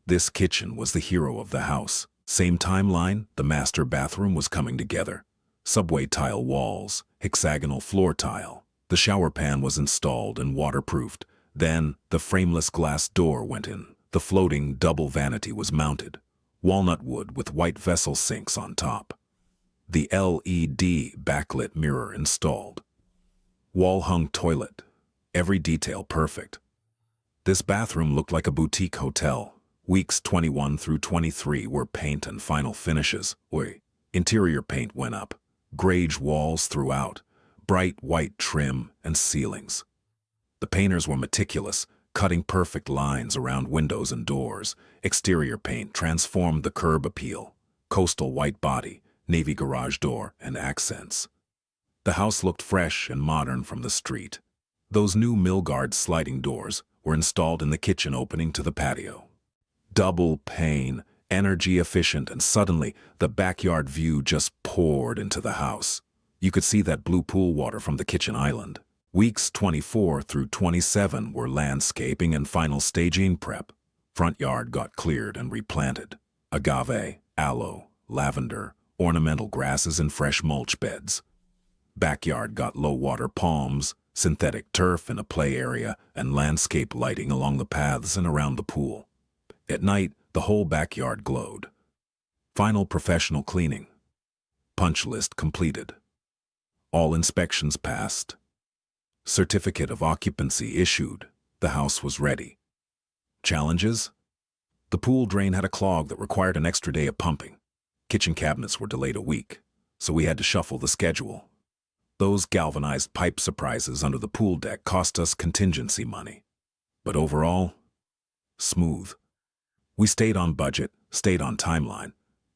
This kitchen was the hero of the house. Same timeline, the master bathroom was coming together. Subway tile walls, hexagonal floor tile. The shower pan was installed and waterproofed. Then, the frameless glass door went in. The floating double vanity was mounted. Walnut wood with white vessel sinks on top. The LED backlit mirror installed. Wall-hung toilet. Every detail perfect. This bathroom looked like a boutique hotel. Weeks 21 through 23 were paint and final finishes. Interior paint went up. Grage walls throughout. Bright white trim and ceilings. The painters were meticulous, cutting perfect lines around windows and doors. Exterior paint transformed the curb appeal. Coastal white body, navy garage door, and accents. The house looked fresh and modern from the street. Those new Milgard sliding doors were installed in the kitchen opening to the patio. Double pane, energy efficient, and suddenly the backyard view just poured into the house. You could see that blue pool water from the kitchen island. Weeks 24 through 27 were landscaping and final staging prep. Front yard got cleared and replanted. Agave, aloe, lavender, ornamental grasses and fresh mulch beds. Backyard got low-water palms, synthetic turf in a play area, and landscape lighting along the paths and around the pool. At night, the whole backyard glowed. Final professional cleaning. Punch list completed. All inspections passed. Certificate of occupancy issued. The house was ready. Challenges? The pool drain had a clog that required an extra day of pumping. Kitchen cabinets were delayed a week, so we had to shuffle the schedule. Those galvanized pipe surprises under the pool deck cost us contingency money. But overall, smooth. We stayed on budget, stayed on timeline,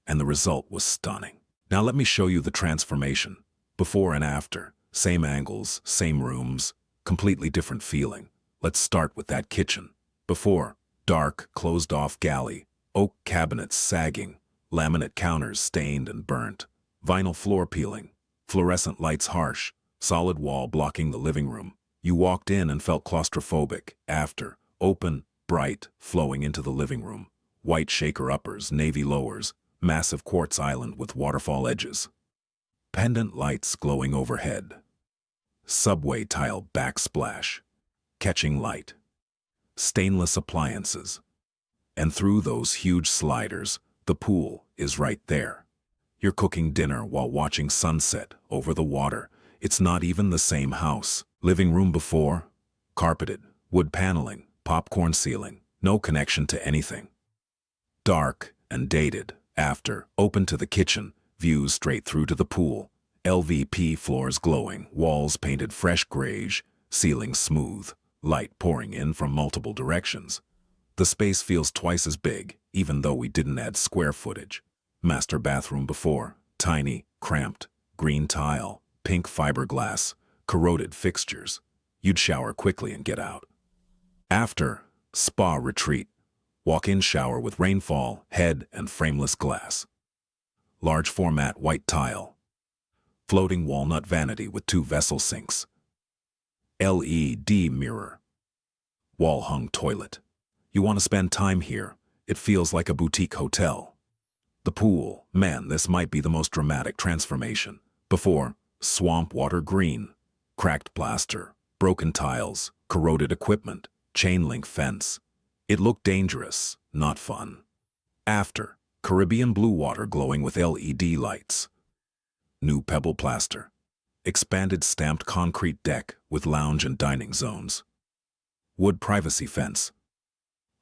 and the result was stunning. Now let me show you the transformation. Before and after, same angles, same rooms, completely different feeling. Let's start with that kitchen. Before, dark, closed-off galley, oak cabinets sagging, laminate counters stained and burnt, vinyl floor peeling, fluorescent lights harsh, solid wall blocking the living room. You walked in and felt claustrophobic. After, open, bright, flowing into the living room. White shaker uppers, navy lowers, massive quartz island with waterfall edges. Pendant lights glowing overhead. Subway tile backsplash, catching light. Stainless appliances. And through those huge sliders, the pool is right there. You're cooking dinner while watching sunset over the water. It's not even the same house. Living room before, carpeted, wood paneling, popcorn ceiling, no connection to anything. Dark and dated. After, open to the kitchen, views straight through to the pool. LVP floors glowing, walls painted fresh grayish, ceiling smooth, light pouring in from multiple directions. The space feels twice as big, even though we didn't add square footage. Master bathroom before, tiny, cramped, green tile, pink fiberglass, corroded fixtures. You'd shower quickly and get out. After, spa retreat. Walk-in shower with rainfall, head, and frameless glass. Large format white tile. Floating walnut vanity with 2 vessel sinks. LED mirror. Wall-hung toilet. You want to spend time here. It feels like a boutique hotel. The pool. Man, this might be the most dramatic transformation. Before, swamp water green. Cracked plaster, broken tiles, corroded equipment, chain link fence. It looked dangerous, not fun. After, Caribbean blue water glowing with LED lights. New pebble plaster. Expanded stamped concrete deck with lounge and dining zones. Wood privacy fence.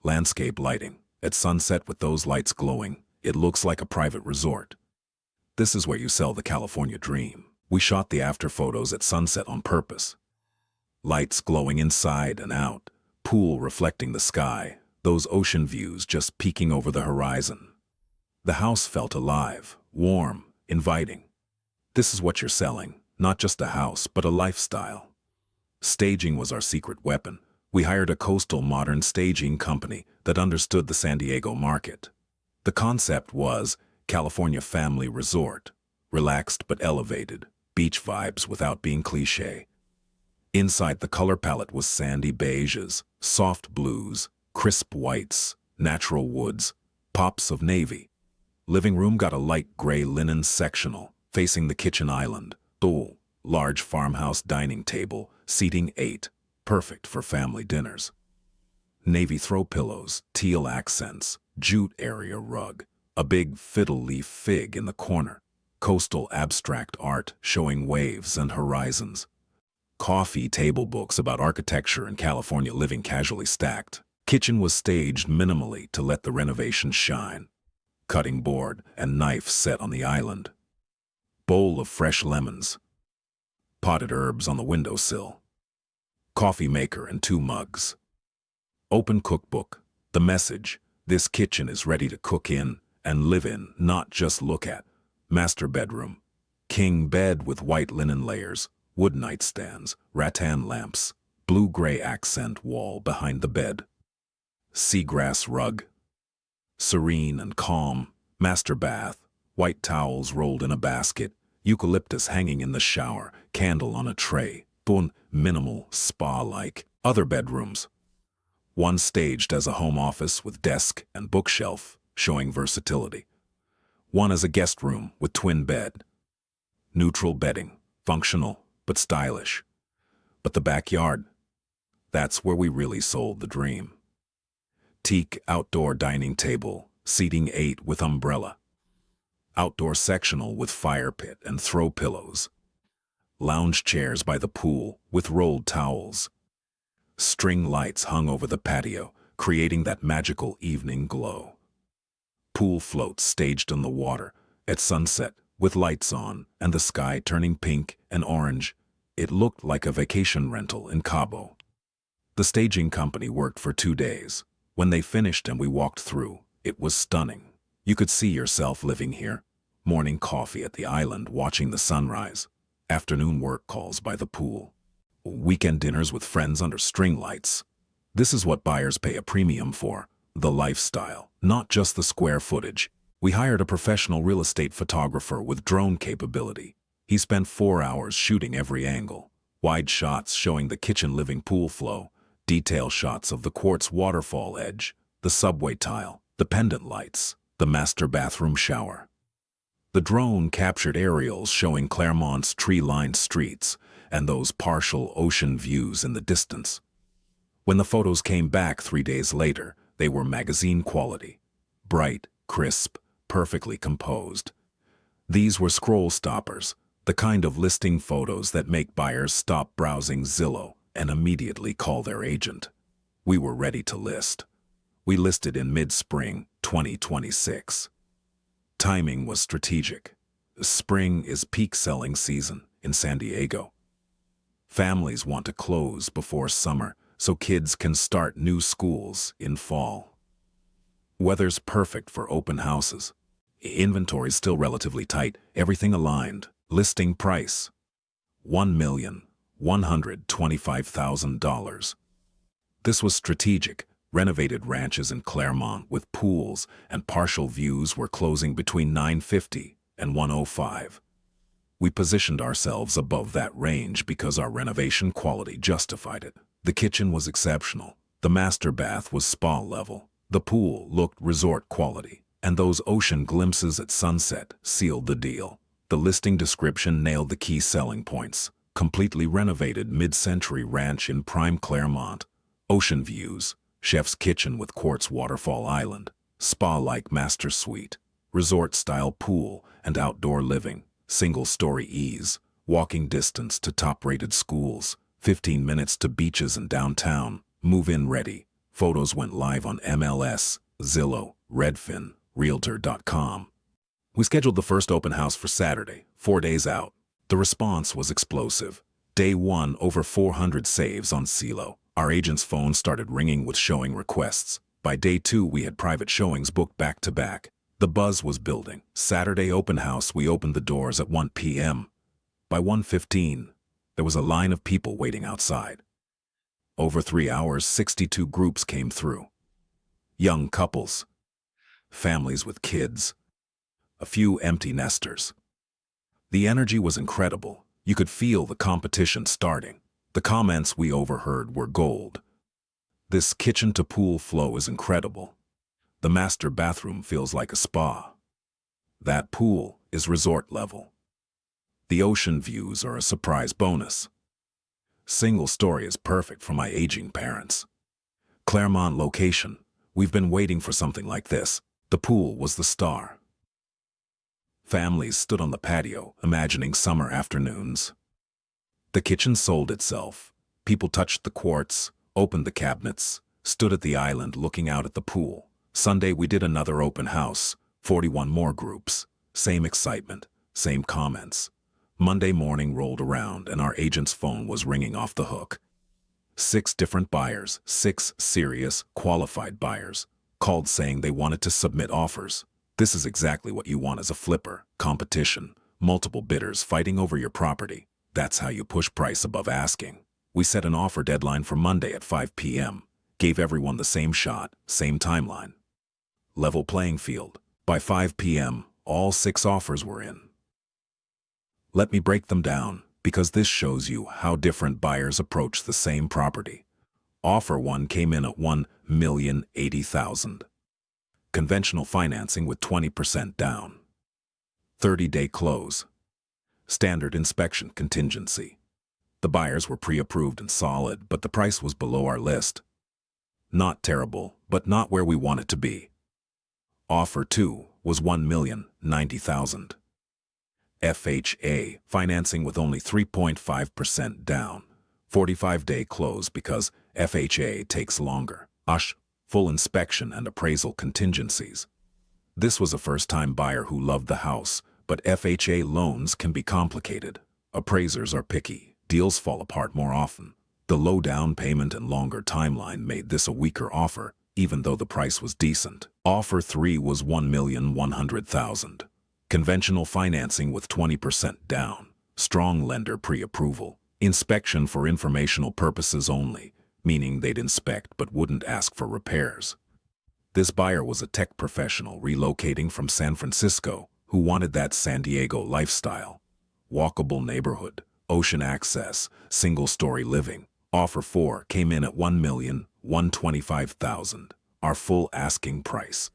Landscape lighting. At sunset with those lights glowing, it looks like a private resort. This is where you sell the California dream. We shot the after photos at sunset on purpose. Lights glowing inside and out. Pool reflecting the sky, those ocean views just peeking over the horizon. The house felt alive, warm, inviting. This is what you're selling, not just a house, but a lifestyle. Staging was our secret weapon. We hired a coastal modern staging company that understood the San Diego market. The concept was California family resort, relaxed but elevated, beach vibes without being cliché. Inside, the color palette was sandy beiges, soft blues, crisp whites, natural woods, pops of navy. Living room got a light gray linen sectional, facing the kitchen island. Dual, large farmhouse dining table, seating 8, perfect for family dinners. Navy throw pillows, teal accents, jute area rug, a big fiddle leaf fig in the corner. Coastal abstract art showing waves and horizons. Coffee table books about architecture and California living casually stacked. Kitchen was staged minimally to let the renovation shine. Cutting board and knife set on the island. Bowl of fresh lemons. Potted herbs on the windowsill. Coffee maker and 2 mugs. Open cookbook. The message, this kitchen is ready to cook in and live in, not just look at. Master bedroom. King bed with white linen layers. Wood nightstands, rattan lamps, blue-gray accent wall behind the bed. Seagrass rug. Serene and calm. Master bath, white towels rolled in a basket, eucalyptus hanging in the shower, candle on a tray, Boon, minimal, spa-like. Other bedrooms. One staged as a home office with desk and bookshelf, showing versatility. One as a guest room with twin bed. Neutral bedding, functional but stylish. But the backyard, that's where we really sold the dream. Teak outdoor dining table, seating 8 with umbrella. Outdoor sectional with fire pit and throw pillows. Lounge chairs by the pool with rolled towels. String lights hung over the patio, creating that magical evening glow. Pool floats staged in the water at sunset with lights on and the sky turning pink and orange. It looked like a vacation rental in Cabo. The staging company worked for 2 days. When they finished and we walked through, it was stunning. You could see yourself living here. Morning coffee at the island watching the sunrise. Afternoon work calls by the pool. Weekend dinners with friends under string lights. This is what buyers pay a premium for. The lifestyle, not just the square footage. We hired a professional real estate photographer with drone capability. He spent 4 hours shooting every angle. Wide shots showing the kitchen living pool flow. Detail shots of the quartz waterfall edge, the subway tile, the pendant lights, the master bathroom shower. The drone captured aerials showing Clairemont's tree-lined streets and those partial ocean views in the distance. When the photos came back 3 days later, they were magazine quality. Bright, crisp, perfectly composed. These were scroll stoppers, the kind of listing photos that make buyers stop browsing Zillow and immediately call their agent. We were ready to list. We listed in mid-spring 2026. Timing was strategic. Spring is peak selling season in San Diego. Families want to close before summer so kids can start new schools in fall. Weather's perfect for open houses. Inventory's still relatively tight, everything aligned. Listing price, $1,125,000. This was strategic. Renovated ranches in Clairemont with pools and partial views were closing between $950 and $105. We positioned ourselves above that range because our renovation quality justified it. The kitchen was exceptional. The master bath was spa level. The pool looked resort quality. And those ocean glimpses at sunset sealed the deal. The listing description nailed the key selling points. Completely renovated mid-century ranch in prime Clairemont. Ocean views. Chef's kitchen with quartz waterfall island. Spa-like master suite. Resort-style pool and outdoor living. Single-story ease. Walking distance to top-rated schools. 15 minutes to beaches and downtown. Move-in ready. Photos went live on MLS, Zillow, Redfin, Realtor.com. We scheduled the first open house for Saturday, 4 days out. The response was explosive. Day 1, over 400 saves on Zillow. Our agent's phone started ringing with showing requests. By day 2, we had private showings booked back to back. The buzz was building. Saturday open house, we opened the doors at 1 p.m. By 1:15, there was a line of people waiting outside. Over 3 hours, 62 groups came through. Young couples, families with kids, a few empty nesters. The energy was incredible. You could feel the competition starting. The comments we overheard were gold. This kitchen-to-pool flow is incredible. The master bathroom feels like a spa. That pool is resort level. The ocean views are a surprise bonus. Single story is perfect for my aging parents. Clairemont location. We've been waiting for something like this. The pool was the star. Families stood on the patio, imagining summer afternoons. The kitchen sold itself. People touched the quartz, opened the cabinets, stood at the island looking out at the pool. Sunday we did another open house, 41 more groups. Same excitement, same comments. Monday morning rolled around and our agent's phone was ringing off the hook. 6 different buyers, 6 serious, qualified buyers, called saying they wanted to submit offers. This is exactly what you want as a flipper. Competition, multiple bidders fighting over your property. That's how you push price above asking. We set an offer deadline for Monday at 5 p.m. Gave everyone the same shot, same timeline. Level playing field. By 5 p.m., all 6 offers were in. Let me break them down. because this shows you how different buyers approach the same property. Offer 1 came in at $1,080,000. Conventional financing with 20% down. 30-day close. Standard inspection contingency. The buyers were pre-approved and solid, but the price was below our list. Not terrible, but not where we want it to be. Offer 2 was $1,090,000. FHA financing with only 3.5% down. 45-day close because FHA takes longer. Full inspection and appraisal contingencies. This was a first-time buyer who loved the house, but FHA loans can be complicated. Appraisers are picky. Deals fall apart more often. The low down payment and longer timeline made this a weaker offer, even though the price was decent. Offer 3 was $1,100,000. Conventional financing with 20% down. Strong lender pre-approval. Inspection for informational purposes only, meaning they'd inspect but wouldn't ask for repairs. This buyer was a tech professional relocating from San Francisco who wanted that San Diego lifestyle. Walkable neighborhood, ocean access, single-story living. Offer 4 came in at $1,125,000, our full asking price.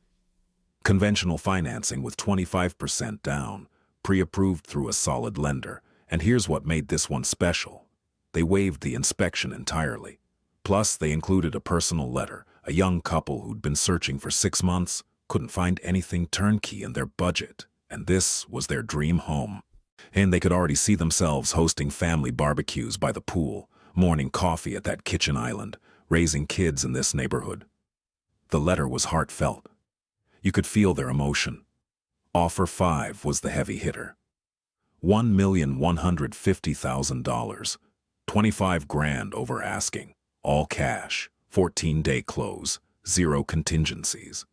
Conventional financing with 25% down, pre-approved through a solid lender, and here's what made this one special. They waived the inspection entirely. Plus, they included a personal letter. A young couple who'd been searching for 6 months couldn't find anything turnkey in their budget, and this was their dream home. And they could already see themselves hosting family barbecues by the pool, morning coffee at that kitchen island, raising kids in this neighborhood. The letter was heartfelt. You could feel their emotion. Offer 5 was the heavy hitter. $1,150,000, 25 grand over asking, all cash, 14-day close, 0 contingencies.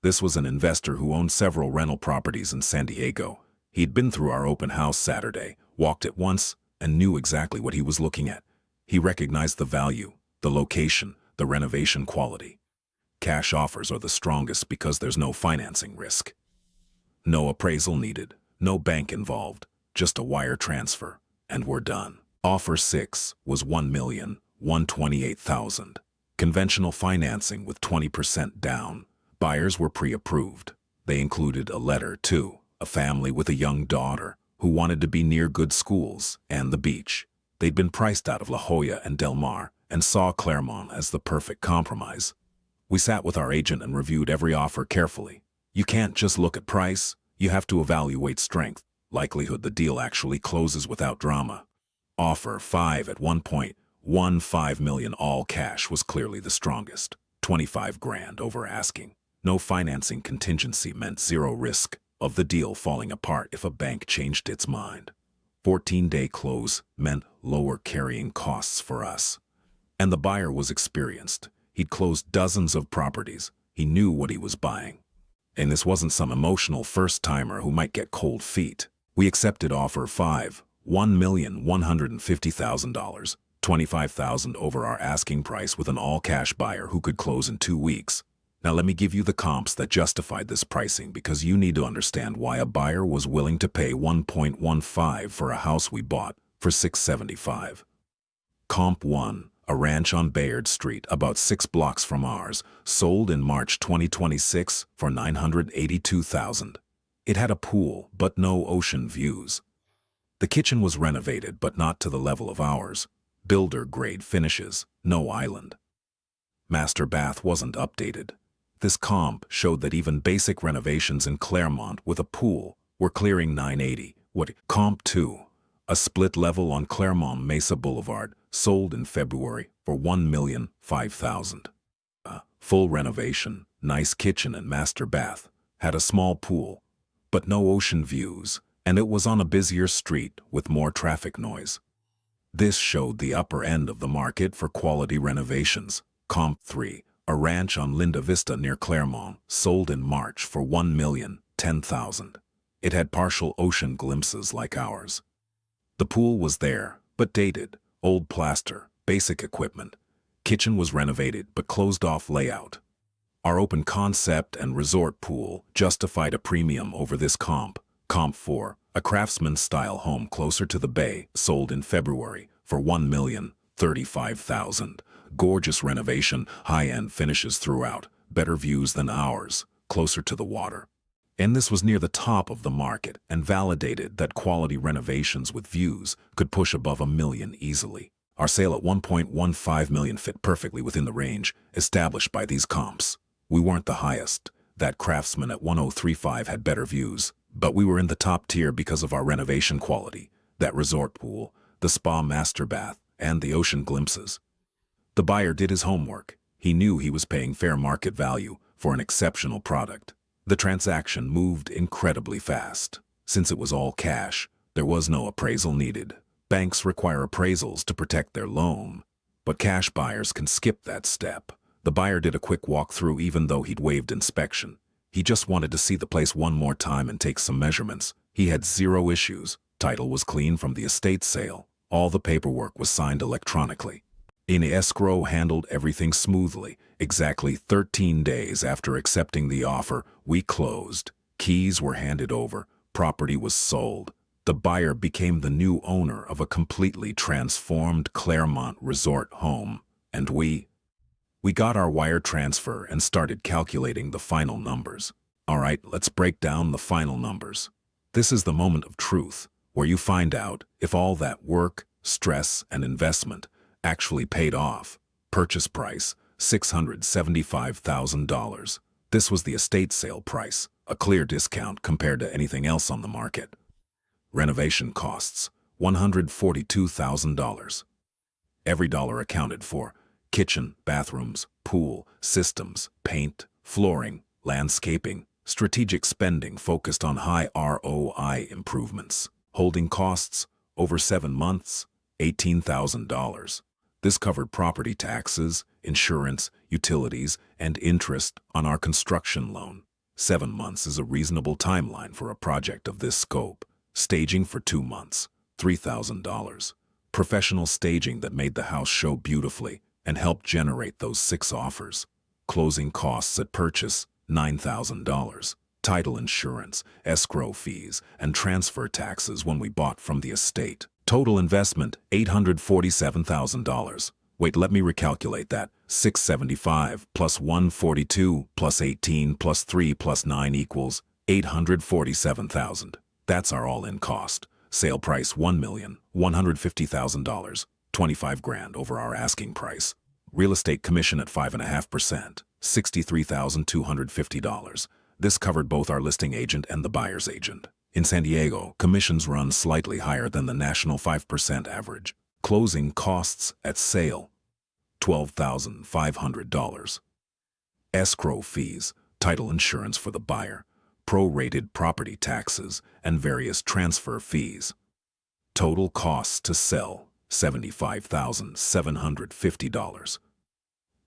This was an investor who owned several rental properties in San Diego. He'd been through our open house Saturday, walked it once, and knew exactly what he was looking at. He recognized the value, the location, the renovation quality. Cash offers are the strongest because there's no financing risk. No appraisal needed, no bank involved, just a wire transfer, and we're done. Offer 6 was $1,128,000. Conventional financing with 20% down. Buyers were pre-approved. They included a letter, too, a family with a young daughter who wanted to be near good schools and the beach. They'd been priced out of La Jolla and Del Mar and saw Clairemont as the perfect compromise. We sat with our agent and reviewed every offer carefully. You can't just look at price, you have to evaluate strength, likelihood the deal actually closes without drama. Offer 5 at $1.15 million all cash was clearly the strongest. 25 grand over asking. No financing contingency meant 0 risk of the deal falling apart if a bank changed its mind. 14-day close meant lower carrying costs for us. And the buyer was experienced. He'd closed dozens of properties. He knew what he was buying. And this wasn't some emotional first-timer who might get cold feet. We accepted offer 5, $1,150,000, $25,000 over our asking price with an all-cash buyer who could close in 2 weeks. Now let me give you the comps that justified this pricing because you need to understand why a buyer was willing to pay $1.15 for a house we bought for $675. Comp 1, a ranch on Bayard Street, about 6 blocks from ours, sold in March 2026 for $982,000. It had a pool, but no ocean views. The kitchen was renovated, but not to the level of ours. Builder-grade finishes, no island. Master bath wasn't updated. This comp showed that even basic renovations in Clairemont with a pool were clearing $980. Comp 2, a split level on Clairemont Mesa Boulevard, sold in February for $1,005,000. Full renovation, nice kitchen and master bath, had a small pool, but no ocean views, and it was on a busier street with more traffic noise. This showed the upper end of the market for quality renovations. Comp 3, a ranch on Linda Vista near Clairemont, sold in March for $1,010,000. It had partial ocean glimpses like ours. The pool was there, but dated, old plaster, basic equipment. Kitchen was renovated but closed-off layout. Our open concept and resort pool justified a premium over this comp. Comp 4, a craftsman-style home closer to the bay, sold in February for $1,035,000. Gorgeous renovation, high-end finishes throughout, better views than ours, closer to the water. And this was near the top of the market and validated that quality renovations with views could push above $1 million easily. Our sale at $1.15 million fit perfectly within the range established by these comps. We weren't the highest. That craftsman at $1,035 had better views, but we were in the top tier because of our renovation quality, that resort pool, the spa master bath, and the ocean glimpses. The buyer did his homework. He knew he was paying fair market value for an exceptional product. The transaction moved incredibly fast. Since it was all cash, there was no appraisal needed. Banks require appraisals to protect their loan, but cash buyers can skip that step. The buyer did a quick walkthrough even though he'd waived inspection. He just wanted to see the place one more time and take some measurements. He had zero issues. Title was clean from the estate sale. All the paperwork was signed electronically. In escrow handled everything smoothly. Exactly 13 days after accepting the offer, we closed. Keys were handed over. Property was sold. The buyer became the new owner of a completely transformed Clairemont resort home. And we got our wire transfer and started calculating the final numbers. All right, let's break down the final numbers. This is the moment of truth, where you find out if all that work, stress, and investment actually paid off. Purchase price, $675,000. This was the estate sale price, a clear discount compared to anything else on the market. Renovation costs, $142,000. Every dollar accounted for: kitchen, bathrooms, pool, systems, paint, flooring, landscaping. Strategic spending focused on high ROI improvements. Holding costs, over 7 months, $18,000. This covered property taxes, insurance, utilities, and interest on our construction loan. 7 months is a reasonable timeline for a project of this scope. Staging for 2 months, $3,000. Professional staging that made the house show beautifully and helped generate those 6 offers. Closing costs at purchase, $9,000. Title insurance, escrow fees, and transfer taxes when we bought from the estate. Total investment, $847,000. Wait, let me recalculate that. $675 plus $142 plus $18 plus $3 plus $9 equals $847,000. That's our all-in cost. Sale price $1,150,000, $25,000 over our asking price. Real estate commission at 5.5%, $63,250. This covered both our listing agent and the buyer's agent. In San Diego, commissions run slightly higher than the national 5% average. Closing costs at sale, $12,500. Escrow fees, title insurance for the buyer, prorated property taxes, and various transfer fees. Total costs to sell, $75,750.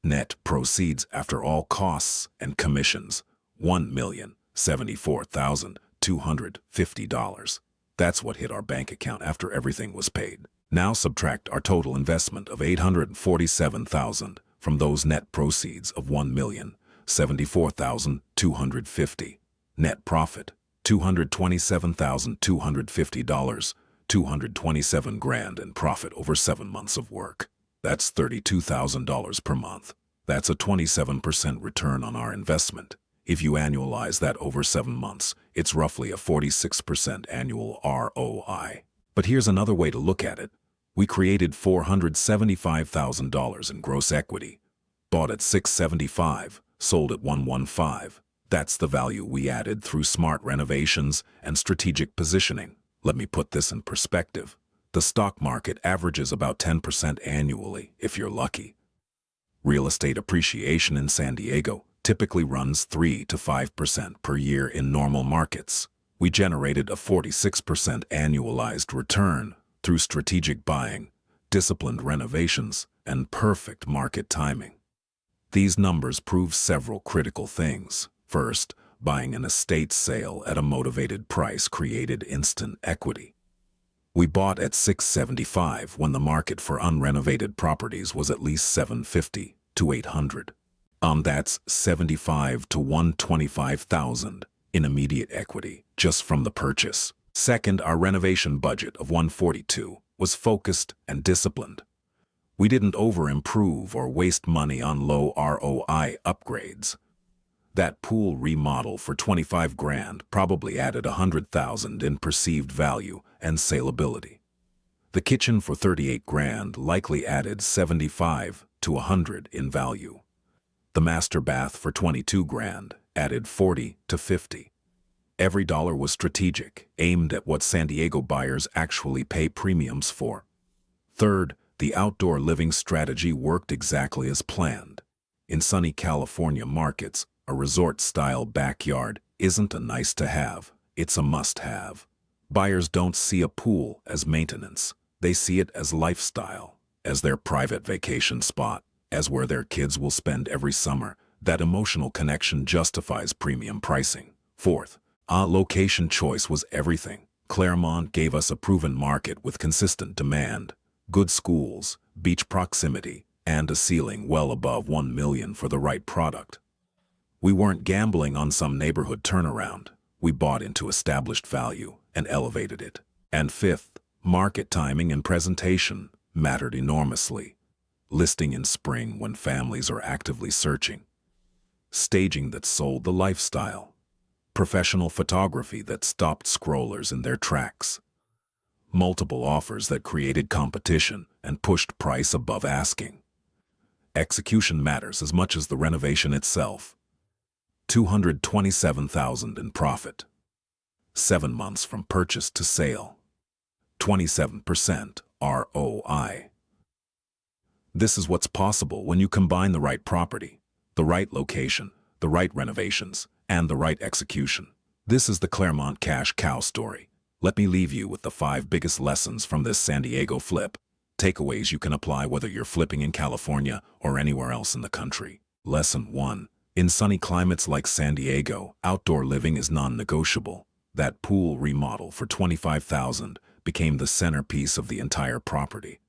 Net proceeds after all costs and commissions, $1,074,250. That's what hit our bank account after everything was paid. Now subtract our total investment of $847,000 from those net proceeds of $1,074,250. Net profit, $227,250, $227,000 in profit over 7 months of work. That's $32,000 per month. That's a 27% return on our investment. If you annualize that over 7 months, it's roughly a 46% annual ROI. But here's another way to look at it. We created $475,000 in gross equity. Bought at $675, sold at $115. That's the value we added through smart renovations and strategic positioning. Let me put this in perspective. The stock market averages about 10% annually, if you're lucky. Real estate appreciation in San Diego typically runs 3 to 5% per year in normal markets. We generated a 46% annualized return through strategic buying, disciplined renovations, and perfect market timing. These numbers prove several critical things. First, buying an estate sale at a motivated price created instant equity. We bought at $675 when the market for unrenovated properties was at least $750 to $800. That's $75,000 to $125,000. in immediate equity just from the purchase. Second, our renovation budget of $142 was focused and disciplined. We didn't over-improve or waste money on low ROI upgrades. That pool remodel for 25 grand probably added 100,000 in perceived value and salability. The kitchen for 38 grand likely added 75 to 100 in value. The master bath for 22 grand added 40 to 50. Every dollar was strategic, aimed at what San Diego buyers actually pay premiums for. Third, the outdoor living strategy worked exactly as planned. In sunny California markets, a resort-style backyard isn't a nice-to-have, it's a must-have. Buyers don't see a pool as maintenance. They see it as lifestyle, as their private vacation spot, as where their kids will spend every summer. That emotional connection justifies premium pricing. Fourth, our location choice was everything. Clairemont gave us a proven market with consistent demand, good schools, beach proximity, and a ceiling well above $1 million for the right product. We weren't gambling on some neighborhood turnaround. We bought into established value and elevated it. And fifth, market timing and presentation mattered enormously. Listing in spring when families are actively searching. Staging that sold the lifestyle. Professional photography that stopped scrollers in their tracks. Multiple offers that created competition and pushed price above asking. Execution matters as much as the renovation itself. $227,000 in profit. 7 months from purchase to sale. 27% ROI. This is what's possible when you combine the right property, the right location, the right renovations, and the right execution. This is the Clairemont cash cow story. Let me leave you with the 5 biggest lessons from this San Diego flip. Takeaways you can apply whether you're flipping in California or anywhere else in the country. Lesson 1. In sunny climates like San Diego, outdoor living is non-negotiable. That pool remodel for $25,000 became the centerpiece of the entire property.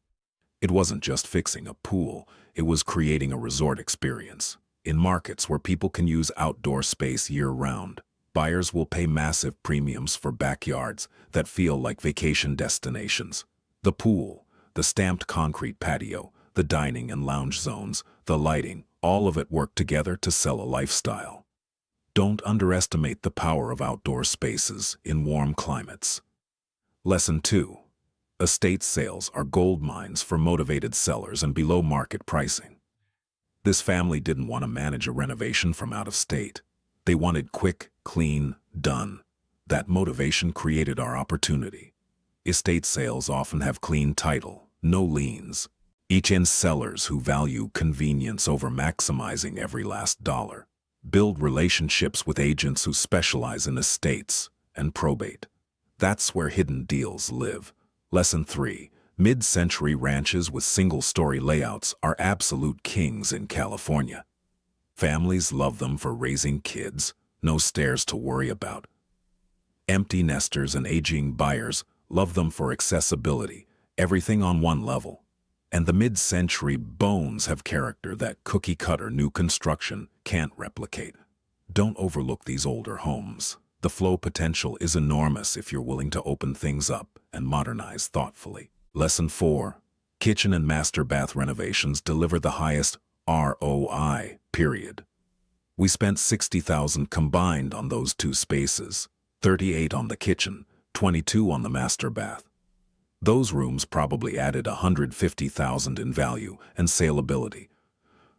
It wasn't just fixing a pool, it was creating a resort experience. In markets where people can use outdoor space year-round, buyers will pay massive premiums for backyards that feel like vacation destinations. The pool, the stamped concrete patio, the dining and lounge zones, the lighting, all of it worked together to sell a lifestyle. Don't underestimate the power of outdoor spaces in warm climates. Lesson 2. Estate sales are gold mines for motivated sellers and below-market pricing. This family didn't want to manage a renovation from out of state. They wanted quick, clean, done. That motivation created our opportunity. Estate sales often have clean title, no liens. Each-in sellers who value convenience over maximizing every last dollar. Build relationships with agents who specialize in estates and probate. That's where hidden deals live. Lesson 3. Mid-century ranches with single-story layouts are absolute kings in California. Families love them for raising kids, no stairs to worry about. Empty nesters and aging buyers love them for accessibility, everything on one level. And the mid-century bones have character that cookie-cutter new construction can't replicate. Don't overlook these older homes. The flow potential is enormous if you're willing to open things up and modernize thoughtfully. Lesson 4. Kitchen and master bath renovations deliver the highest ROI, period. We spent $60,000 combined on those 2 spaces, 38 on the kitchen, 22 on the master bath. Those rooms probably added $150,000 in value and salability.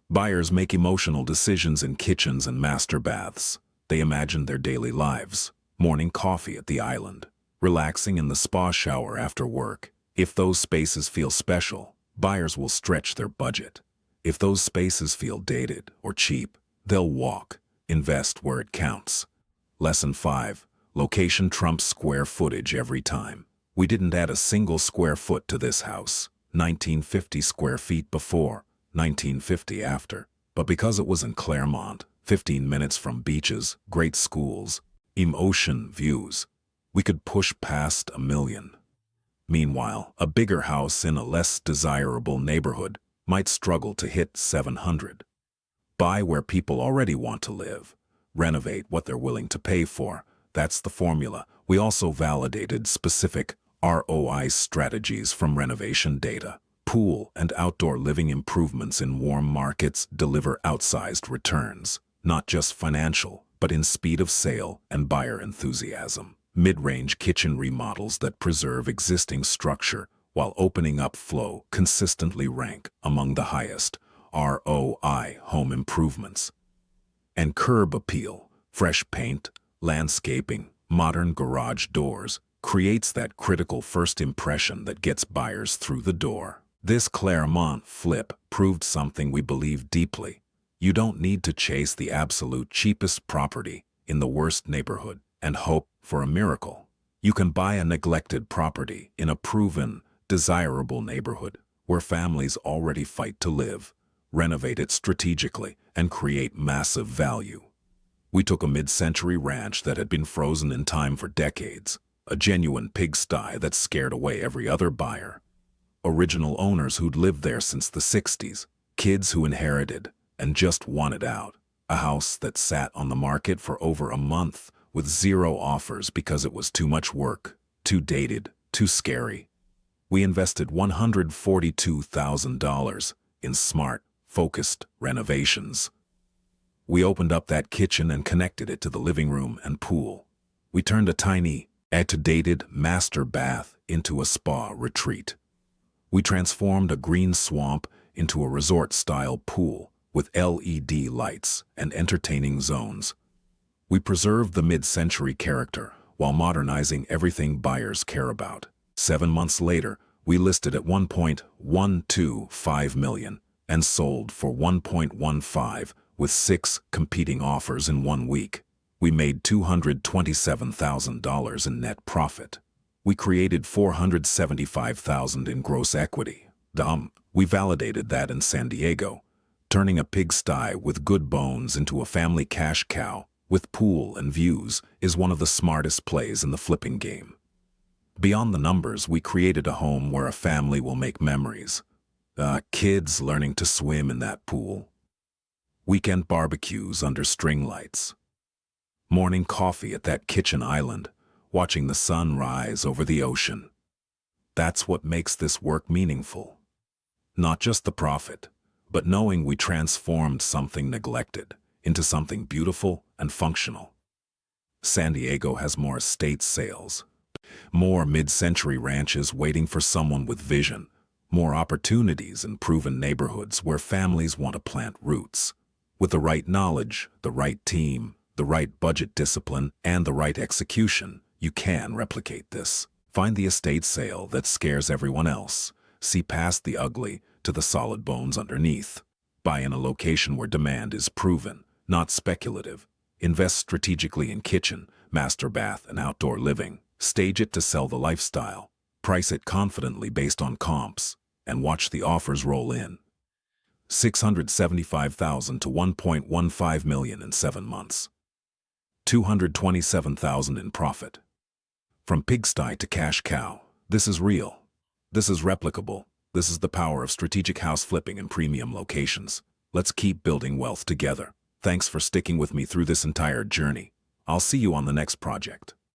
Buyers make emotional decisions in kitchens and master baths. They imagine their daily lives, morning coffee at the island, relaxing in the spa shower after work. If those spaces feel special, buyers will stretch their budget. If those spaces feel dated or cheap, they'll walk, invest where it counts. Lesson 5. Location trumps square footage every time. We didn't add a single square foot to this house, 1950 square feet before, 1950 after. But because it was in Clairemont, 15 minutes from beaches, great schools, ocean views, we could push past $1 million. Meanwhile, a bigger house in a less desirable neighborhood might struggle to hit 700. Buy where people already want to live. renovate what they're willing to pay for. That's the formula. We also validated specific ROI strategies from renovation data. Pool and outdoor living improvements in warm markets deliver outsized returns, not just financial, but in speed of sale and buyer enthusiasm. Mid-range kitchen remodels that preserve existing structure while opening up flow consistently rank among the highest ROI home improvements. And curb appeal, fresh paint, landscaping, modern garage doors, creates that critical first impression that gets buyers through the door. This Clairemont flip proved something we believe deeply. You don't need to chase the absolute cheapest property in the worst neighborhood and hope for a miracle. You can buy a neglected property in a proven, desirable neighborhood where families already fight to live, renovate it strategically, and create massive value. We took a mid-century ranch that had been frozen in time for decades, a genuine pigsty that scared away every other buyer. Original owners who'd lived there since the 60s, kids who inherited and just wanted out. A house that sat on the market for over a month with 0 offers because it was too much work, too dated, too scary. We invested $142,000 in smart, focused renovations. We opened up that kitchen and connected it to the living room and pool. We turned a tiny, dated master bath into a spa retreat. We transformed a green swamp into a resort-style pool with LED lights and entertaining zones. We preserved the mid-century character while modernizing everything buyers care about. 7 months later, we listed at $1.125 million and sold for $1.15 with 6 competing offers in 1 week. We made $227,000 in net profit. We created $475,000 in gross equity. We validated that in San Diego, turning a pigsty with good bones into a family cash cow with pool and views is one of the smartest plays in the flipping game. Beyond the numbers, we created a home where a family will make memories. Kids learning to swim in that pool. Weekend barbecues under string lights. Morning coffee at that kitchen island, watching the sun rise over the ocean. That's what makes this work meaningful. Not just the profit, but knowing we transformed something neglected into something beautiful and functional. San Diego has more estate sales, more mid-century ranches waiting for someone with vision, more opportunities in proven neighborhoods where families want to plant roots. With the right knowledge, the right team, the right budget discipline, and the right execution, you can replicate this. Find the estate sale that scares everyone else. See past the ugly to the solid bones underneath. Buy in a location where demand is proven, not speculative. Invest strategically in kitchen, master bath, and outdoor living. Stage it to sell the lifestyle. Price it confidently based on comps, and watch the offers roll in. $675,000 to $1.15 million in 7 months. $227,000 in profit. From pigsty to cash cow, this is real. This is replicable. This is the power of strategic house flipping in premium locations. Let's keep building wealth together. Thanks for sticking with me through this entire journey. I'll see you on the next project.